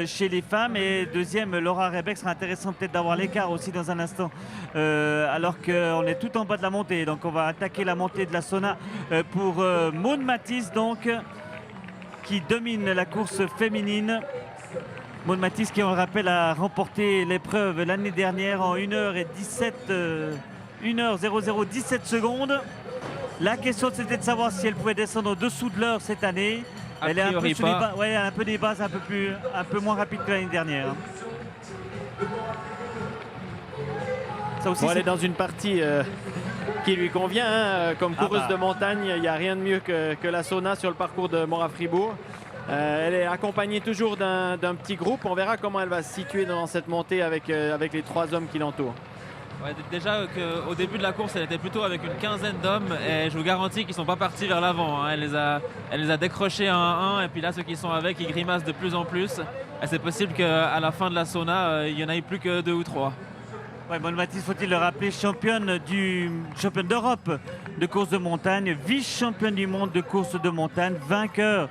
chez les femmes. Et deuxième, Laura Rebeck. Sera intéressant peut-être d'avoir l'écart aussi dans un instant. Alors qu'on est tout en bas de la montée. Donc on va attaquer la montée de la Sauna pour Maud Matisse donc, qui domine la course féminine. Maud Matisse qui, on le rappelle, a remporté l'épreuve l'année dernière en 1h17 secondes. La question c'était de savoir si elle pouvait descendre en dessous de l'heure cette année. Elle est un peu sur elle a un peu des bases un peu moins rapides que l'année dernière. Ça aussi, elle est dans une partie qui lui convient. Hein, comme coureuse de montagne, il n'y a rien de mieux que la Sauna sur le parcours de Mora-Fribourg. Elle est accompagnée toujours d'un petit groupe. On verra comment elle va se situer dans cette montée avec les 3 hommes qui l'entourent. Ouais, déjà au début de la course, elle était plutôt avec une quinzaine d'hommes et je vous garantis qu'ils ne sont pas partis vers l'avant. Hein. Elle les a décrochés un à un et puis là, ceux qui sont avec, ils grimacent de plus en plus. Et c'est possible qu'à la fin de la Sauna, il n'y en ait plus que 2 ou 3. Ouais, Maud Matisse, faut-il le rappeler, championne d'Europe de course de montagne, vice-championne du monde de course de montagne, vainqueur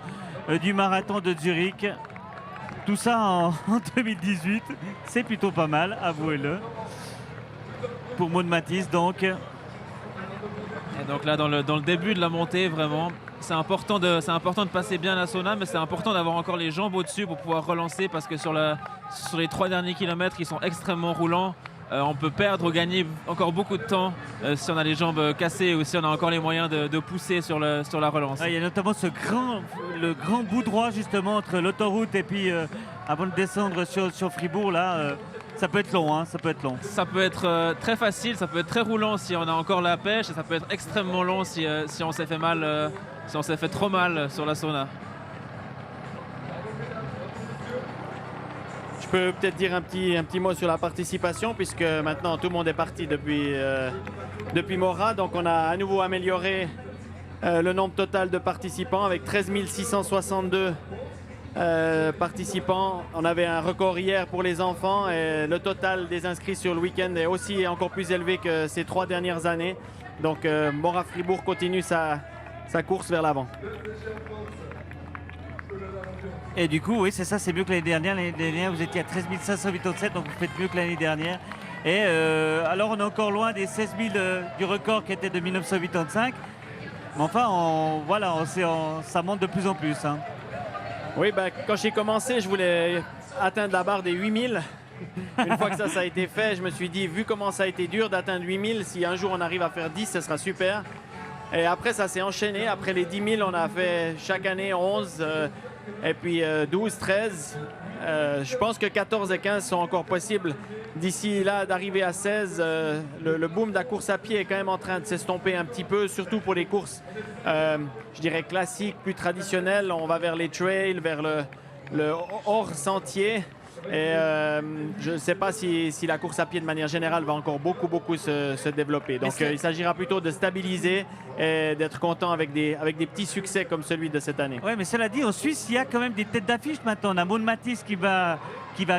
du marathon de Zurich. Tout ça en 2018, c'est plutôt pas mal, avouez-le. Pour Maud Matisse donc. Et donc là dans le début de la montée vraiment, c'est important de passer bien la Sauna, mais c'est important d'avoir encore les jambes au-dessus pour pouvoir relancer parce que sur les 3 derniers kilomètres ils sont extrêmement roulants. On peut perdre ou gagner encore beaucoup de temps si on a les jambes cassées ou si on a encore les moyens de pousser sur la relance. Il y a notamment le grand bout droit justement entre l'autoroute et puis avant de descendre sur Fribourg là. Ça peut être long, hein, ça peut être long. Ça peut être très facile, ça peut être très roulant si on a encore la pêche et ça peut être extrêmement long si on s'est fait mal, si on s'est fait trop mal sur la Sauna. Je peux peut-être dire un petit mot sur la participation, puisque maintenant tout le monde est parti depuis Mora. Donc on a à nouveau amélioré le nombre total de participants avec 13 662 participants. On avait un record hier pour les enfants et le total des inscrits sur le week-end est aussi encore plus élevé que ces 3 dernières années. Donc Mora Fribourg continue sa course vers l'avant. Et du coup, oui, c'est ça, c'est mieux que l'année dernière. L'année dernière, vous étiez à 13 587, donc vous faites mieux que l'année dernière. Et alors, on est encore loin des 16 000 du record qui était de 1985. Mais enfin, ça monte de plus en plus. Hein. Oui, quand j'ai commencé, je voulais atteindre la barre des 8000. Une fois que ça a été fait, je me suis dit, vu comment ça a été dur d'atteindre 8000, si un jour on arrive à faire 10, ce sera super. Et après, ça s'est enchaîné. Après les 10 000, on a fait chaque année 11, et puis 12, 13. Je pense que 14 et 15 sont encore possibles. D'ici là, d'arriver à 16, le boom de la course à pied est quand même en train de s'estomper un petit peu, surtout pour les courses, je dirais, classiques, plus traditionnelles. On va vers les trails, vers le hors-sentier. Et je ne sais pas si la course à pied de manière générale va encore beaucoup se développer. Donc il s'agira plutôt de stabiliser et d'être content avec des petits succès comme celui de cette année. Oui, mais cela dit, en Suisse, il y a quand même des têtes d'affiche maintenant. On a Maud Matisse qui va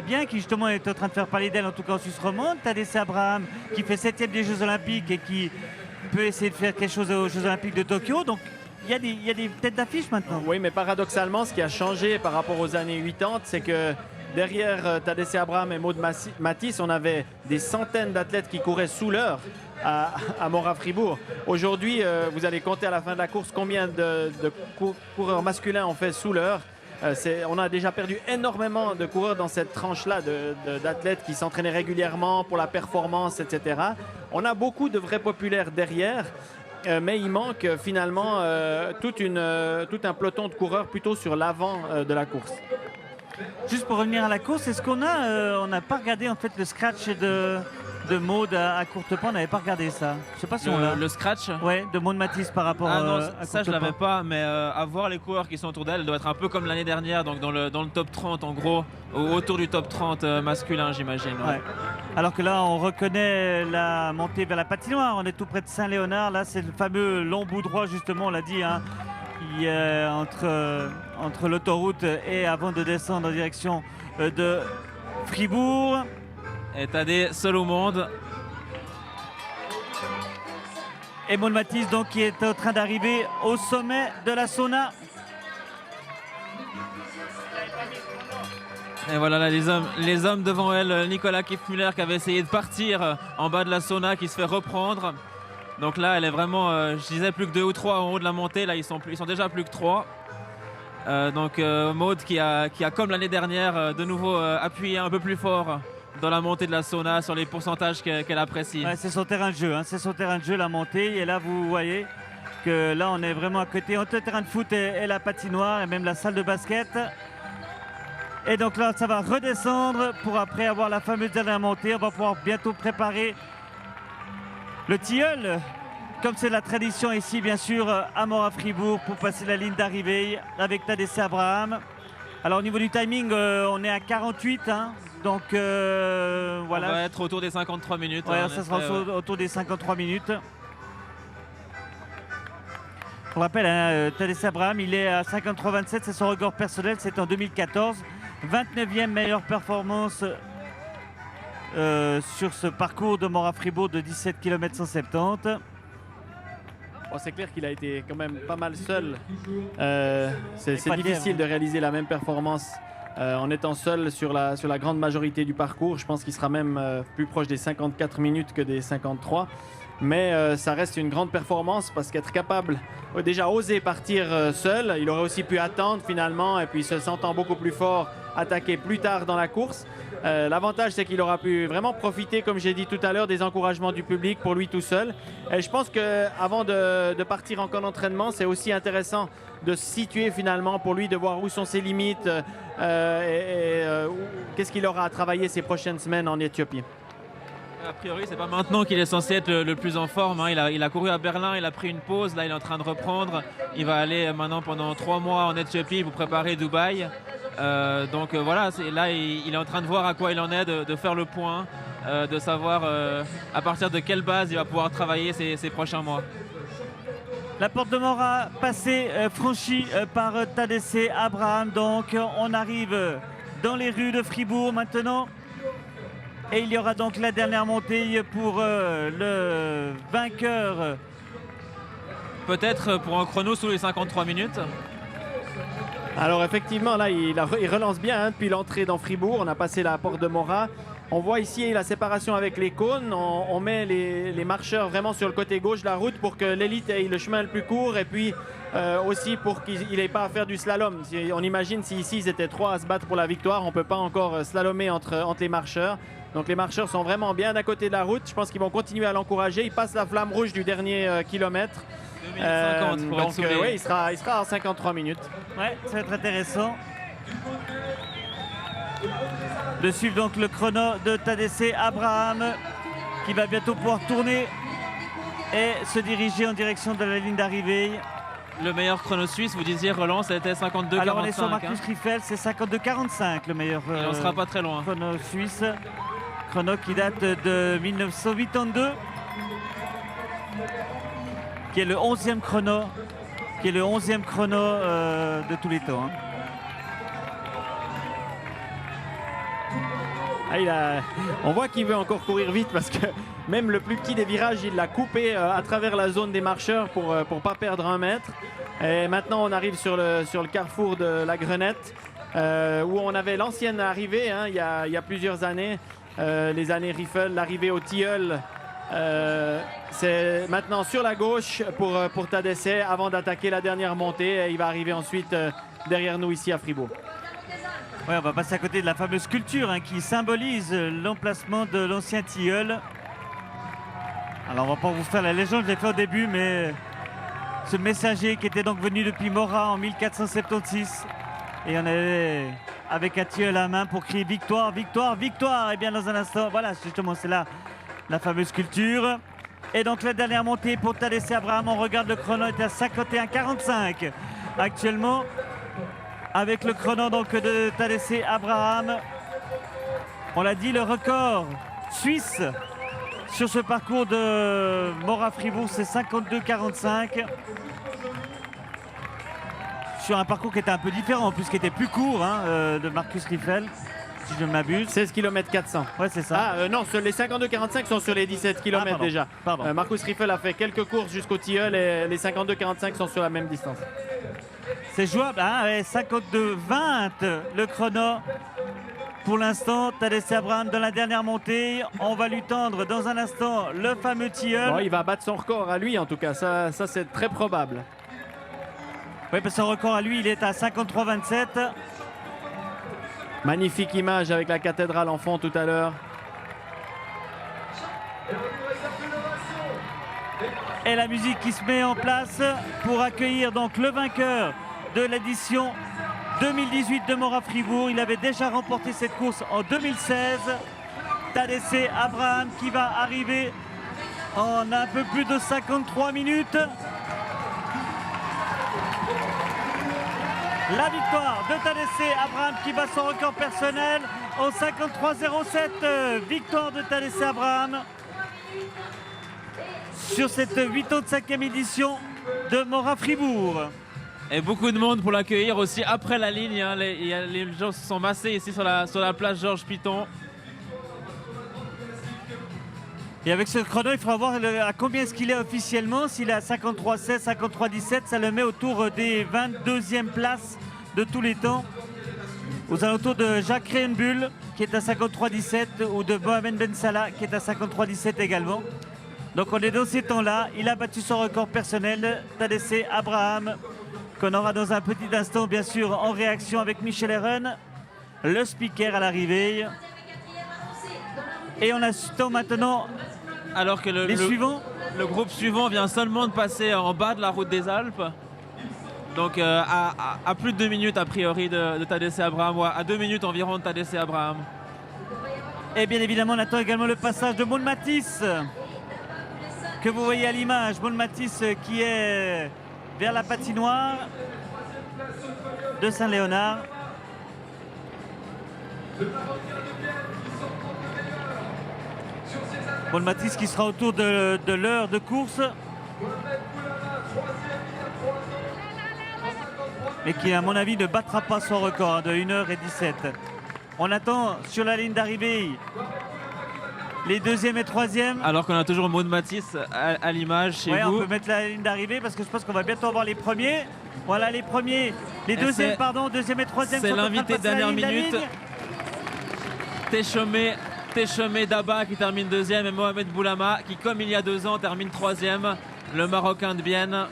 bien, qui justement est en train de faire parler d'elle, en tout cas en Suisse romande. Tadesse Abraham qui fait 7e des Jeux Olympiques et qui peut essayer de faire quelque chose aux Jeux Olympiques de Tokyo. Donc il y a des têtes d'affiche maintenant. Oui, mais paradoxalement, ce qui a changé par rapport aux années 80, c'est que derrière Tadesse Abraham et Maud Matisse, on avait des centaines d'athlètes qui couraient sous l'heure à Mora Fribourg. Aujourd'hui, vous allez compter à la fin de la course combien de coureurs masculins ont fait sous l'heure. On a déjà perdu énormément de coureurs dans cette tranche-là d'athlètes qui s'entraînaient régulièrement pour la performance, etc. On a beaucoup de vrais populaires derrière. Mais il manque finalement tout un peloton de coureurs plutôt sur l'avant de la course. Juste pour revenir à la course, est-ce qu'on n'a pas regardé en fait le scratch de Maud à Courtepin? On n'avait pas regardé ça. Je sais pas si on l'a. Le scratch. Ouais, de Maud Matisse par rapport à non, à ça je Courtepin. l'avais pas, mais à voir les coureurs qui sont autour d'elle, elle doit être un peu comme l'année dernière, donc dans le top 30 en gros, autour du top 30 masculin j'imagine. Ouais. Ouais. Alors que là, on reconnaît la montée vers la patinoire. On est tout près de Saint-Léonard. Là, c'est le fameux long bout droit, justement, on l'a dit, hein, qui est entre l'autoroute et avant de descendre en direction de Fribourg. Et Tadé seul au monde. Et Maud Matisse, donc, qui est en train d'arriver au sommet de la sauna. Et voilà là, les hommes devant elle, Nicolas Kiefmüller qui avait essayé de partir en bas de la sauna, qui se fait reprendre. Donc là, elle est vraiment, je disais, plus que 2 ou 3 en haut de la montée. Là, ils sont déjà plus que 3. Donc Maud qui a comme l'année dernière, de nouveau appuyé un peu plus fort dans la montée de la sauna sur les pourcentages qu'elle apprécie. Ouais, c'est son terrain de jeu, hein. C'est son terrain de jeu, la montée. Et là, vous voyez que là, on est vraiment à côté entre le terrain de foot et la patinoire et même la salle de basket. Et donc là, ça va redescendre pour après avoir la fameuse dernière montée. On va pouvoir bientôt préparer le tilleul, comme c'est la tradition ici, bien sûr, à Mora Fribourg, pour passer la ligne d'arrivée avec Tadesse Abraham. Alors au niveau du timing, on est à 48, hein, donc voilà. On va être autour des 53 minutes. Ouais, hein, ça sera autour des 53 minutes. On rappelle, hein, Tadesse Abraham, il est à 53,27, c'est son record personnel, c'est en 2014. 29e meilleure performance sur ce parcours de Mora Fribourg de 17 km 170. Bon, c'est clair qu'il a été quand même pas mal seul. C'est pas de difficile lièvre. de réaliser la même performance en étant seul sur la grande majorité du parcours. Je pense qu'il sera même plus proche des 54 minutes que des 53. Mais ça reste une grande performance parce qu'être capable, déjà oser partir seul, il aurait aussi pu attendre finalement et puis se sentant beaucoup plus fort, attaquer plus tard dans la course. L'avantage, c'est qu'il aura pu vraiment profiter, comme j'ai dit tout à l'heure, des encouragements du public pour lui tout seul. Et je pense qu'avant de partir en camp d'entraînement, c'est aussi intéressant de se situer finalement pour lui, de voir où sont ses limites qu'est-ce qu'il aura à travailler ces prochaines semaines en Éthiopie. A priori, c'est pas maintenant qu'il est censé être le plus en forme. Hein. Il a couru à Berlin, il a pris une pause. Là, il est en train de reprendre. Il va aller maintenant pendant 3 mois en Éthiopie pour préparer Dubaï. Donc voilà, là il est en train de voir à quoi il en est, de faire le point, de savoir à partir de quelle base il va pouvoir travailler ces prochains mois. La porte de Mora passée, franchie par Tadesse Abraham. Donc on arrive dans les rues de Fribourg maintenant. Et il y aura donc la dernière montée pour le vainqueur. Peut-être pour un chrono sous les 53 minutes. Alors effectivement, là, il relance bien hein, depuis l'entrée dans Fribourg. On a passé la porte de Mora. On voit ici la séparation avec les cônes. On met les marcheurs vraiment sur le côté gauche de la route pour que l'élite ait le chemin le plus court et puis aussi pour qu'il n'ait pas à faire du slalom. On imagine si ici ils étaient 3 à se battre pour la victoire, on ne peut pas encore slalomer entre les marcheurs. Donc les marcheurs sont vraiment bien à côté de la route. Je pense qu'ils vont continuer à l'encourager. Il passe la flamme rouge du dernier kilomètre. 2050 pour être donc sauvé. oui, il sera en 53 minutes. Ouais, ça va être intéressant de suivre donc le chrono de Tadesse Abraham qui va bientôt pouvoir tourner et se diriger en direction de la ligne d'arrivée. Le meilleur chrono suisse, vous disiez Roland, c'était 52,45. Alors on est sur Marcus hein. Riffel, c'est 52,45 le meilleur Et on sera pas très loin. chrono suisse. Chrono qui date de 1982, qui est le 11e chrono, de tous les temps. Hein. Ah, on voit qu'il veut encore courir vite parce que même le plus petit des virages, il l'a coupé à travers la zone des marcheurs pour ne pas perdre 1 mètre. Et maintenant, on arrive sur le carrefour de la Grenette où on avait l'ancienne arrivée hein, il y a plusieurs années, les années Riffel, l'arrivée au Tilleul. C'est maintenant sur la gauche pour Tadesse avant d'attaquer la dernière montée. Et il va arriver ensuite derrière nous ici à Fribourg. Ouais, on va passer à côté de la fameuse sculpture hein, qui symbolise l'emplacement de l'ancien tilleul. Alors on va pas vous faire la légende, je l'ai fait au début, mais ce messager qui était donc venu depuis Mora en 1476 et on avait avec un tilleul à la main pour crier victoire, victoire, victoire. Et bien dans un instant, voilà justement c'est là la fameuse sculpture. Et donc la dernière montée pour Tadesse Abraham, on regarde le chrono est à 51,45 actuellement. Avec le chrono donc de Tadesse Abraham. On l'a dit, le record suisse sur ce parcours de Mora-Fribourg, c'est 52,45. Sur un parcours qui était un peu différent, puisqu'il était plus court hein, de Marcus Riffel, si je ne m'abuse. 16 km 400. Ouais, c'est ça. Ah non, les 52,45 sont sur les 17 km pardon, déjà. pardon. Marcus Riffel a fait quelques courses jusqu'au Tilleul et les 52,45 sont sur la même distance. C'est jouable, hein, 52,20 le chrono. Pour l'instant, Tadesse Abraham dans la dernière montée. On va lui tendre dans un instant le fameux tilleul. Bon, il va battre son record à lui en tout cas, ça c'est très probable. Oui, parce que son record à lui, il est à 53,27. Magnifique image avec la cathédrale en fond tout à l'heure. Et la musique qui se met en place pour accueillir donc le vainqueur de l'édition 2018 de Mora-Fribourg. Il avait déjà remporté cette course en 2016. Tadesse Abraham qui va arriver en un peu plus de 53 minutes. La victoire de Tadesse Abraham qui bat son record personnel en 53,07. Victoire de Tadesse Abraham sur cette 85e édition de Mora-Fribourg. Et beaucoup de monde pour l'accueillir aussi après la ligne. Hein. Les gens se sont massés ici sur la place Georges Piton. Et avec ce chrono, il faudra voir à combien est-ce qu'il est officiellement. S'il est à 53,16, 53,17, ça le met autour des 22e places de tous les temps. Aux alentours de Jacques Rehenbuhl qui est à 53,17 ou de Mohamed Ben Salah qui est à 53,17 également. Donc on est dans ces temps-là. Il a battu son record personnel, Tadesse Abraham, qu'on aura dans un petit instant, bien sûr, en réaction avec Michel Herren, le speaker à l'arrivée. Et on attend maintenant alors que les suivants. Le groupe suivant vient seulement de passer en bas de la route des Alpes. Donc à plus de 2 minutes a priori de Tadesse Abraham, à 2 minutes environ de Tadesse Abraham. Et bien évidemment, on attend également le passage de Maud Matisse, que vous voyez à l'image. Maud Matisse qui est vers la patinoire de Saint-Léonard. Maud Matisse qui sera autour de l'heure de course. Mais qui, à mon avis, ne battra pas son record hein, de 1h17. On attend sur la ligne d'arrivée les deuxièmes et troisièmes. Alors qu'on a toujours Maud Matisse à l'image chez Ouais, vous. on peut mettre la ligne d'arrivée parce que je pense qu'on va bientôt avoir les premiers. Voilà les premiers, les Et deuxièmes, c'est- pardon, deuxième et troisième. c'est sont en train de l'invité de passer la dernière ligne, la minute. ligne. Téchomé Daba qui termine deuxième et Mohamed Boulama qui, comme il y a 2 ans, termine troisième. Le Marocain de Bienne.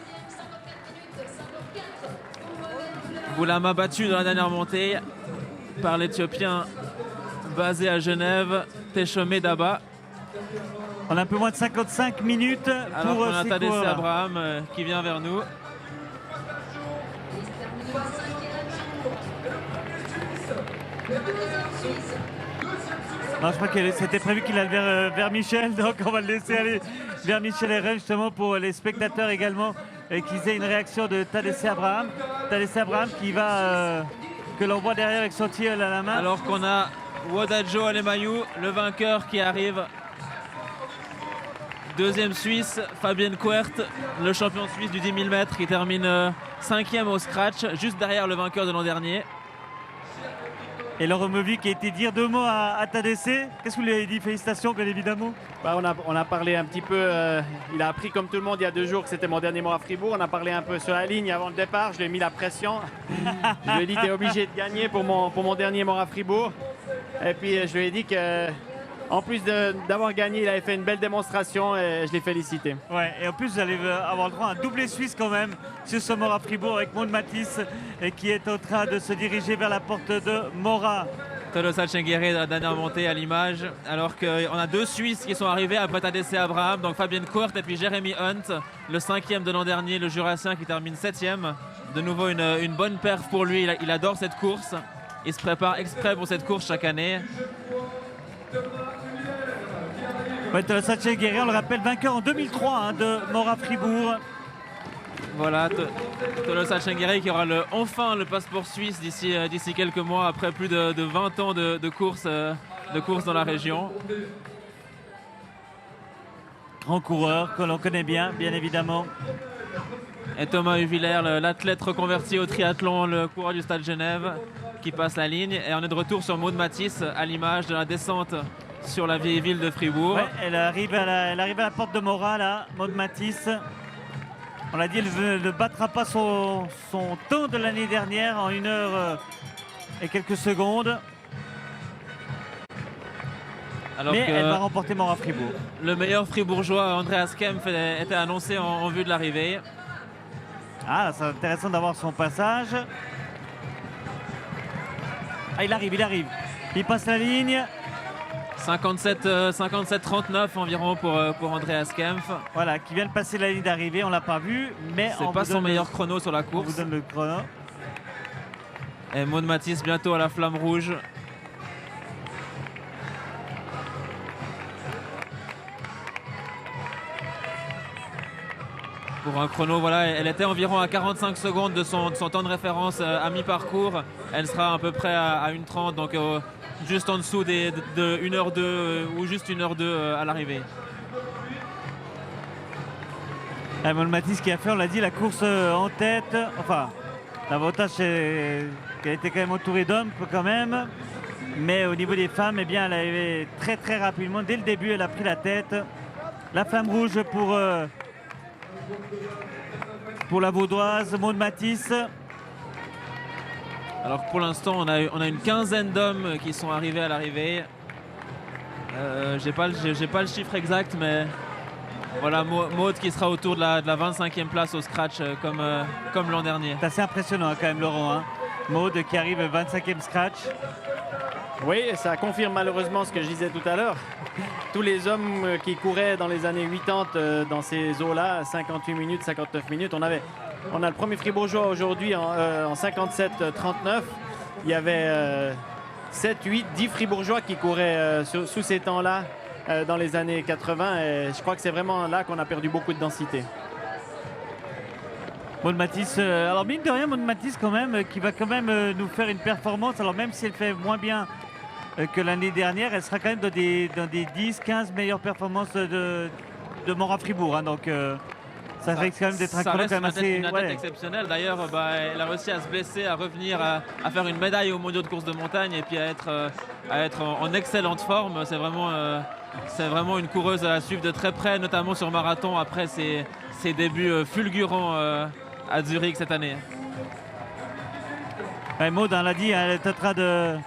Boulama battu dans la dernière montée par l'Éthiopien basé à Genève, Téchomé Daba. On a un peu moins de 55 minutes Alors pour qu'on a ces Tadesse coureurs-là. Abraham qui vient vers nous. Non, je crois que c'était prévu qu'il aille vers Michel, donc on va le laisser aller vers Michel Herrel justement pour les spectateurs également qu'ils aient une réaction de Tadesse Abraham. Tadesse Abraham qui va, que l'on voit derrière avec son tilleul à la main. Alors qu'on a Wodajo Alemayu, le vainqueur qui arrive. Deuxième Suisse, Fabienne Quert, le champion suisse du 10 000 mètres qui termine 5e au scratch, juste derrière le vainqueur de l'an dernier. Et Laurent Meuvy qui a été dire 2 mots à Tadesse. Qu'est-ce que vous lui avez dit? Félicitations, bien évidemment. Bah, on a parlé un petit peu, il a appris comme tout le monde il y a 2 jours que c'était mon dernier mot à Fribourg. On a parlé un peu sur la ligne avant le départ, je lui ai mis la pression. Je lui ai dit tu es obligé de gagner pour mon dernier mot à Fribourg. Et puis je lui ai dit que en plus d'avoir gagné, il avait fait une belle démonstration et je l'ai félicité. Ouais, et en plus, vous allez avoir le droit à un doublé suisse quand même sur ce Mora Fribourg avec Maud Matisse qui est en train de se diriger vers la porte de Mora. Tolosa Tchenguéré dans la dernière montée à l'image, alors qu'on a 2 Suisses qui sont arrivés après Tadesse Abraham, donc Fabienne Quert et puis Jeremy Hunt, le 5e de l'an dernier, le Jurassien qui termine 7e. De nouveau une bonne perf pour lui, il adore cette course, il se prépare exprès pour cette course chaque année. Ouais, Tolosa Tchenguéré, on le rappelle, vainqueur en 2003 hein, de Mora Fribourg. Voilà, Tolosa Tchenguéré qui aura enfin le passeport suisse d'ici quelques mois, après plus de 20 ans de course dans la région. Grand coureur que l'on connaît bien évidemment. Et Thomas Huvillers, l'athlète reconverti au triathlon, le coureur du Stade Genève, qui passe la ligne. Et on est de retour sur Maud Matisse à l'image de la descente sur la vieille ville de Fribourg. Ouais, elle arrive à la porte de Mora là, Maud Matisse. On l'a dit, elle ne battra pas son temps de l'année dernière en 1 heure et quelques secondes. Alors Mais que elle va remporter Mora Fribourg. le meilleur fribourgeois, Andreas Kempf, était annoncé en vue de l'arrivée. Ah, c'est intéressant d'avoir son passage. Ah, il arrive. Il passe la ligne. 57-39 environ pour Andreas Kempf. Voilà, qui vient de passer la ligne d'arrivée. On l'a pas vu, mais C'est pas son meilleur chrono sur la On vous course. donne le chrono. Et Maud Matisse bientôt à la flamme rouge. Pour un chrono, voilà, elle était environ à 45 secondes de son temps de référence à mi-parcours. Elle sera à peu près à 1h30, donc juste en dessous de 1h02 ou juste 1h02 à l'arrivée. Maud Matisse qui a fait, on l'a dit, la course en tête. Enfin, l'avantage c'est qu'elle était quand même entourée d'hommes quand même. Mais au niveau des femmes, eh bien, elle avait très rapidement, dès le début, elle a pris la tête. La flamme rouge pour la Vaudoise, Maud Matisse. Alors pour l'instant, on a une quinzaine d'hommes qui sont arrivés à l'arrivée. J'ai pas le chiffre exact, mais voilà, Maud qui sera autour de la 25e place au scratch comme l'an dernier. C'est assez impressionnant hein, quand même, Laurent. Hein. Maud qui arrive 25e scratch. Oui, ça confirme malheureusement ce que je disais tout à l'heure. Tous les hommes qui couraient dans les années 80 dans ces eaux-là, 58 minutes, 59 minutes, on a le premier fribourgeois aujourd'hui en 57-39. Il y avait 7, 8, 10 fribourgeois qui couraient sous ces temps-là dans les années 80. Et je crois que c'est vraiment là qu'on a perdu beaucoup de densité. Maud Matisse, alors mine de rien, Maud Matisse quand même, qui va quand même nous faire une performance. Alors même si elle fait moins bien que l'année dernière. Elle sera quand même dans des 10-15 meilleures performances de Maura Fribourg, hein. Donc ça risque quand même d'être un Ça chrono reste quand même assez... une athlète exceptionnelle. D'ailleurs, elle a réussi à se blesser, à revenir, à faire une médaille aux mondiaux de course de montagne et puis à être en excellente forme. C'est vraiment une coureuse à suivre de très près, notamment sur marathon après ses débuts fulgurants à Zurich cette année. Ouais, Maud, on l'a dit, elle est en train de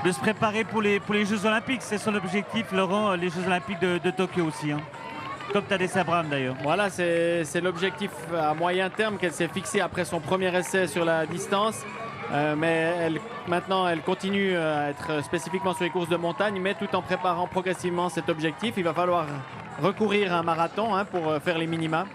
se préparer pour les Jeux Olympiques. C'est son objectif, Laurent, les Jeux Olympiques de Tokyo aussi, hein. Comme Tadej Abraham d'ailleurs. Voilà, c'est l'objectif à moyen terme qu'elle s'est fixé après son premier essai sur la distance. Mais maintenant, elle continue à être spécifiquement sur les courses de montagne, mais tout en préparant progressivement cet objectif. Il va falloir recourir à un marathon, hein, pour faire les minima.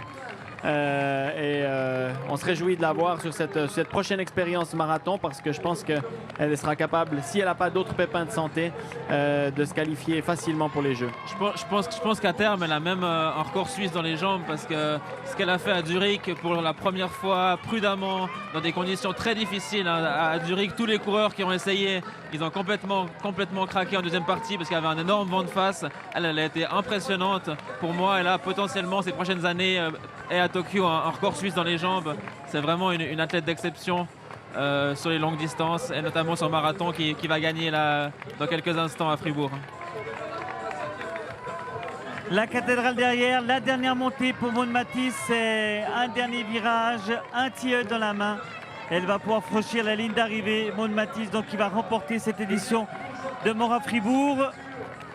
On se réjouit de la voir sur cette prochaine expérience marathon parce que je pense qu'elle sera capable, si elle n'a pas d'autres pépins de santé, de se qualifier facilement pour les Jeux. Je pense qu'à terme, elle a même un record suisse dans les jambes parce que ce qu'elle a fait à Zurich pour la première fois, prudemment, dans des conditions très difficiles, hein. À Zurich, tous les coureurs qui ont essayé, ils ont complètement craqué en deuxième partie parce qu'il y avait un énorme vent de face. Elle a été impressionnante. Pour moi, elle a potentiellement ces prochaines années et à Tokyo un record suisse dans les jambes. C'est vraiment une athlète d'exception sur les longues distances et notamment sur marathon qui va gagner là, dans quelques instants à Fribourg. La cathédrale derrière, la dernière montée pour Maud Matisse, c'est un dernier virage, un tilleul dans la main. Elle va pouvoir franchir la ligne d'arrivée. Maud Matisse, donc, qui va remporter cette édition de Maura Fribourg.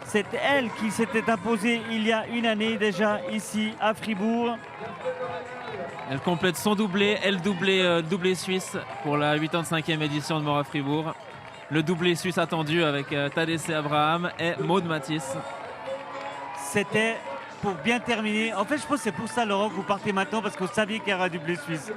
C'est elle qui s'était imposée il y a une année déjà ici à Fribourg. Elle complète son doublé et le doublé suisse pour la 85e édition de Maura Fribourg. Le doublé suisse attendu avec Tadej Abraham et Maud Matisse. C'était pour bien terminer. En fait, je pense que c'est pour ça, Laurent, que vous partez maintenant, parce que vous saviez qu'il y aura un doublé suisse.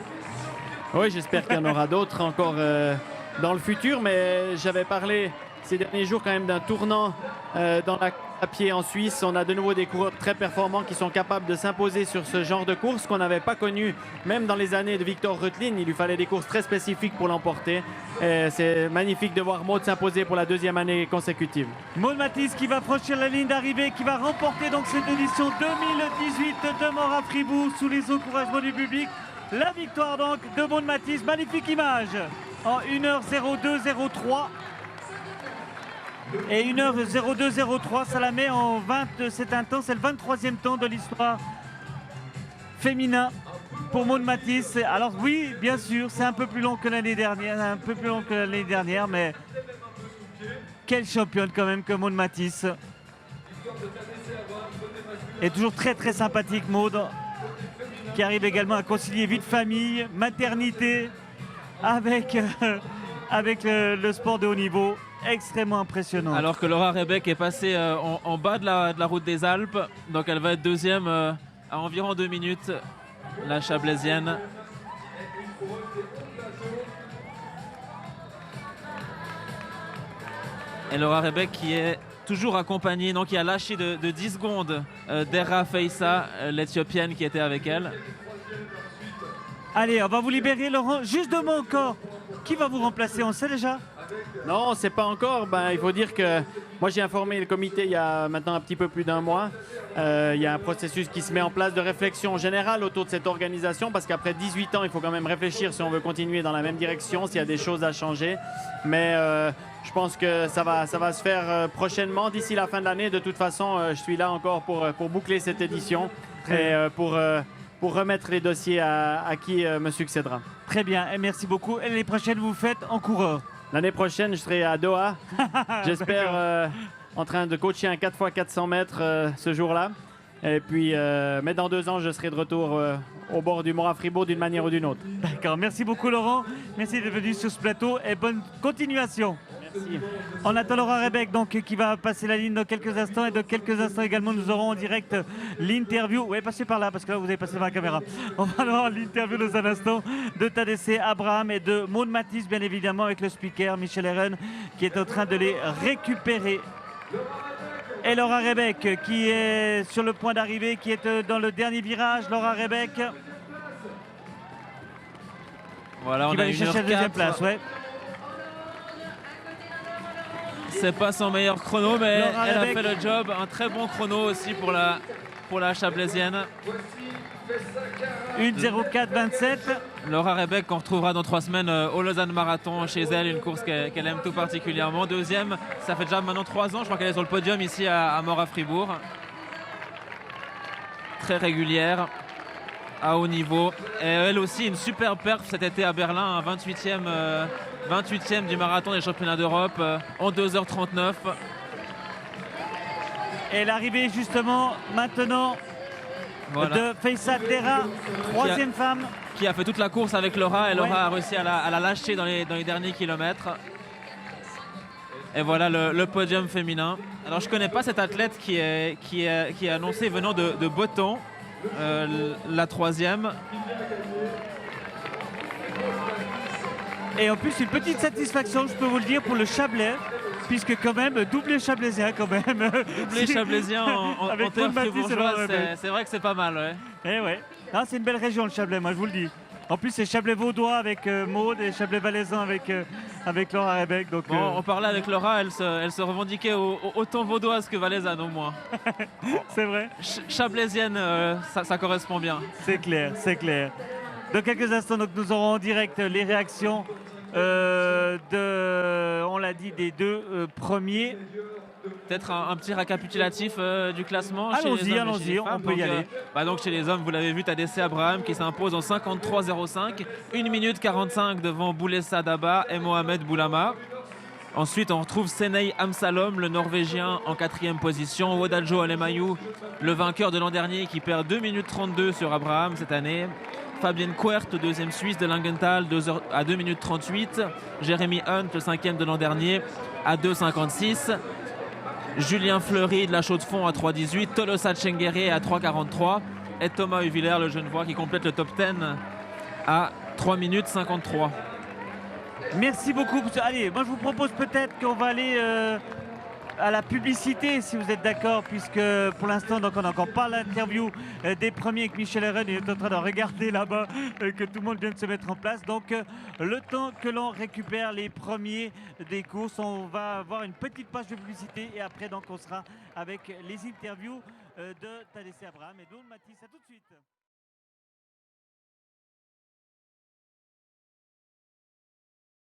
Oui, j'espère qu'il y en aura d'autres encore dans le futur, mais j'avais parlé ces derniers jours quand même d'un tournant dans la à pied en Suisse. On a de nouveau des coureurs très performants qui sont capables de s'imposer sur ce genre de course qu'on n'avait pas connu même dans les années de Victor Reutlin. Il lui fallait des courses très spécifiques pour l'emporter. C'est magnifique de voir Maud s'imposer pour la deuxième année consécutive. Maud Matisse qui va franchir la ligne d'arrivée, qui va remporter donc cette édition 2018 de Maura Fribourg sous les encouragements du public. La victoire donc de Maud Matisse, magnifique image en 1h02.03. Et 1h02.03, ça la met en 20, c'est un temps, c'est le 23e temps de l'histoire féminin pour Maud Matisse. Alors oui, bien sûr, c'est un peu plus long que l'année dernière, mais quelle championne quand même que Maud Matisse. Et toujours très très sympathique Maud, qui arrive également à concilier vie de famille, maternité, avec le sport de haut niveau. Extrêmement impressionnant. Alors que Laura Rebeck est passée en bas de la route des Alpes, donc elle va être deuxième à environ 2 minutes, la Chablaisienne. Et Laura Rebeck qui est toujours accompagnée, donc qui a lâché de 10 secondes d'Era Feissa, l'Éthiopienne qui était avec elle. Allez, on va vous libérer, Laurent. Juste 2 mots encore. Qui va vous remplacer? On sait déjà? Non, on ne sait pas encore. Il faut dire que moi j'ai informé le comité il y a maintenant un petit peu plus d'un mois. Il y a un processus qui se met en place de réflexion générale autour de cette organisation parce qu'après 18 ans, il faut quand même réfléchir si on veut continuer dans la même direction, s'il y a des choses à changer. Mais je pense que ça va se faire prochainement, d'ici la fin de l'année. De toute façon, je suis là encore pour boucler cette édition et pour remettre les dossiers à qui me succédera. Très bien, et merci beaucoup. Et l'année prochaine, vous faites en coureur? L'année prochaine, je serai à Doha. J'espère en train de coacher un 4x400 mètres ce jour-là. Et puis, mais dans 2 ans, je serai de retour au bord du Maura Fribourg d'une manière ou d'une autre. D'accord, merci beaucoup Laurent. Merci d'être venu sur ce plateau et bonne continuation. Merci. On attend Laura Rebeck donc, qui va passer la ligne dans quelques instants. Et dans quelques instants également, nous aurons en direct l'interview. Oui, passez par là parce que là, vous avez passé par la caméra. On va avoir l'interview dans un instant de Tadej Abraham et de Maud Matisse, bien évidemment, avec le speaker Michel Herren qui est en train de les récupérer. Et Laura Rebeck qui est sur le point d'arriver, qui est dans le dernier virage. Laura Rebeck Voilà, qui on va a aller chercher la deuxième place. Ouais. C'est pas son meilleur chrono, mais Laura elle a Rebec. fait le job. Un très bon chrono aussi pour la Chablaisienne. 1:04,27. Laura Rebec qu'on retrouvera dans 3 semaines au Lausanne Marathon chez elle, une course qu'elle aime tout particulièrement. Deuxième, ça fait déjà maintenant 3 ans, je crois qu'elle est sur le podium ici à Mora-Fribourg. Très régulière, à haut niveau. Et elle aussi une super perf cet été à Berlin, un 28e du marathon des championnats d'Europe en 2h39. Et l'arrivée justement maintenant Voilà. de Faïssa Terra, 3e femme. Qui a fait toute la course avec Laura et Laura Ouais. a réussi à la lâcher dans les derniers kilomètres. Et voilà le podium féminin. Alors je connais pas cette athlète qui est annoncée venant de Botton, la 3e. Et en plus, une petite satisfaction, je peux vous le dire, pour le Chablais, puisque quand même, doublé chablaisien quand même. Les Chablaisiens en Avec terre Paul Mathis et fribourgeoise, Laura Rebec. c'est vrai que c'est pas mal. Ouais. Eh ouais. Non, c'est une belle région le Chablais, moi je vous le dis. En plus, c'est Chablais vaudois avec Maud et Chablais valaisan avec Laura Rebec. Donc, Bon, on parlait avec Laura, elle se revendiquait autant vaudoise que valaisanne au moins. c'est vrai, Chablaisienne, ça correspond bien. c'est clair, c'est clair. Dans quelques instants, donc, nous aurons en direct les réactions on l'a dit, des 2 premiers. Peut-être un petit récapitulatif du classement chez Allons-y, les hommes et allons-y, chez les on femmes. peut y Donc, aller. donc chez les hommes, vous l'avez vu, Tadesse Abraham qui s'impose en 53,05, 1 minute 45 devant Boulessa Daba et Mohamed Boulama. Ensuite, on retrouve Senei Amsalom, le Norvégien, en 4e position. Wodajo Alemayu, le vainqueur de l'an dernier, qui perd 2 minutes 32 sur Abraham cette année. Fabienne Quert, 2e Suisse de Langenthal, à 2 minutes 38. Jérémy Hunt, le 5e de l'an dernier, à 2,56. Julien Fleury de la Chaux-de-Fonds à 3,18. Tolosa Tchengere à 3,43. Et Thomas Huvillers, le Genevois, qui complète le top 10 à 3 minutes 53. Merci beaucoup. Allez, moi je vous propose peut-être qu'on va aller à la publicité, si vous êtes d'accord, puisque pour l'instant, donc on n'a encore pas l'interview des premiers avec Michel Eren. Il est en train de regarder là-bas que tout le monde vient de se mettre en place. Donc, le temps que l'on récupère les premiers des courses, on va avoir une petite page de publicité et après, donc, on sera avec les interviews de Tadesse Abraham et Dawn Mathis. À tout de suite.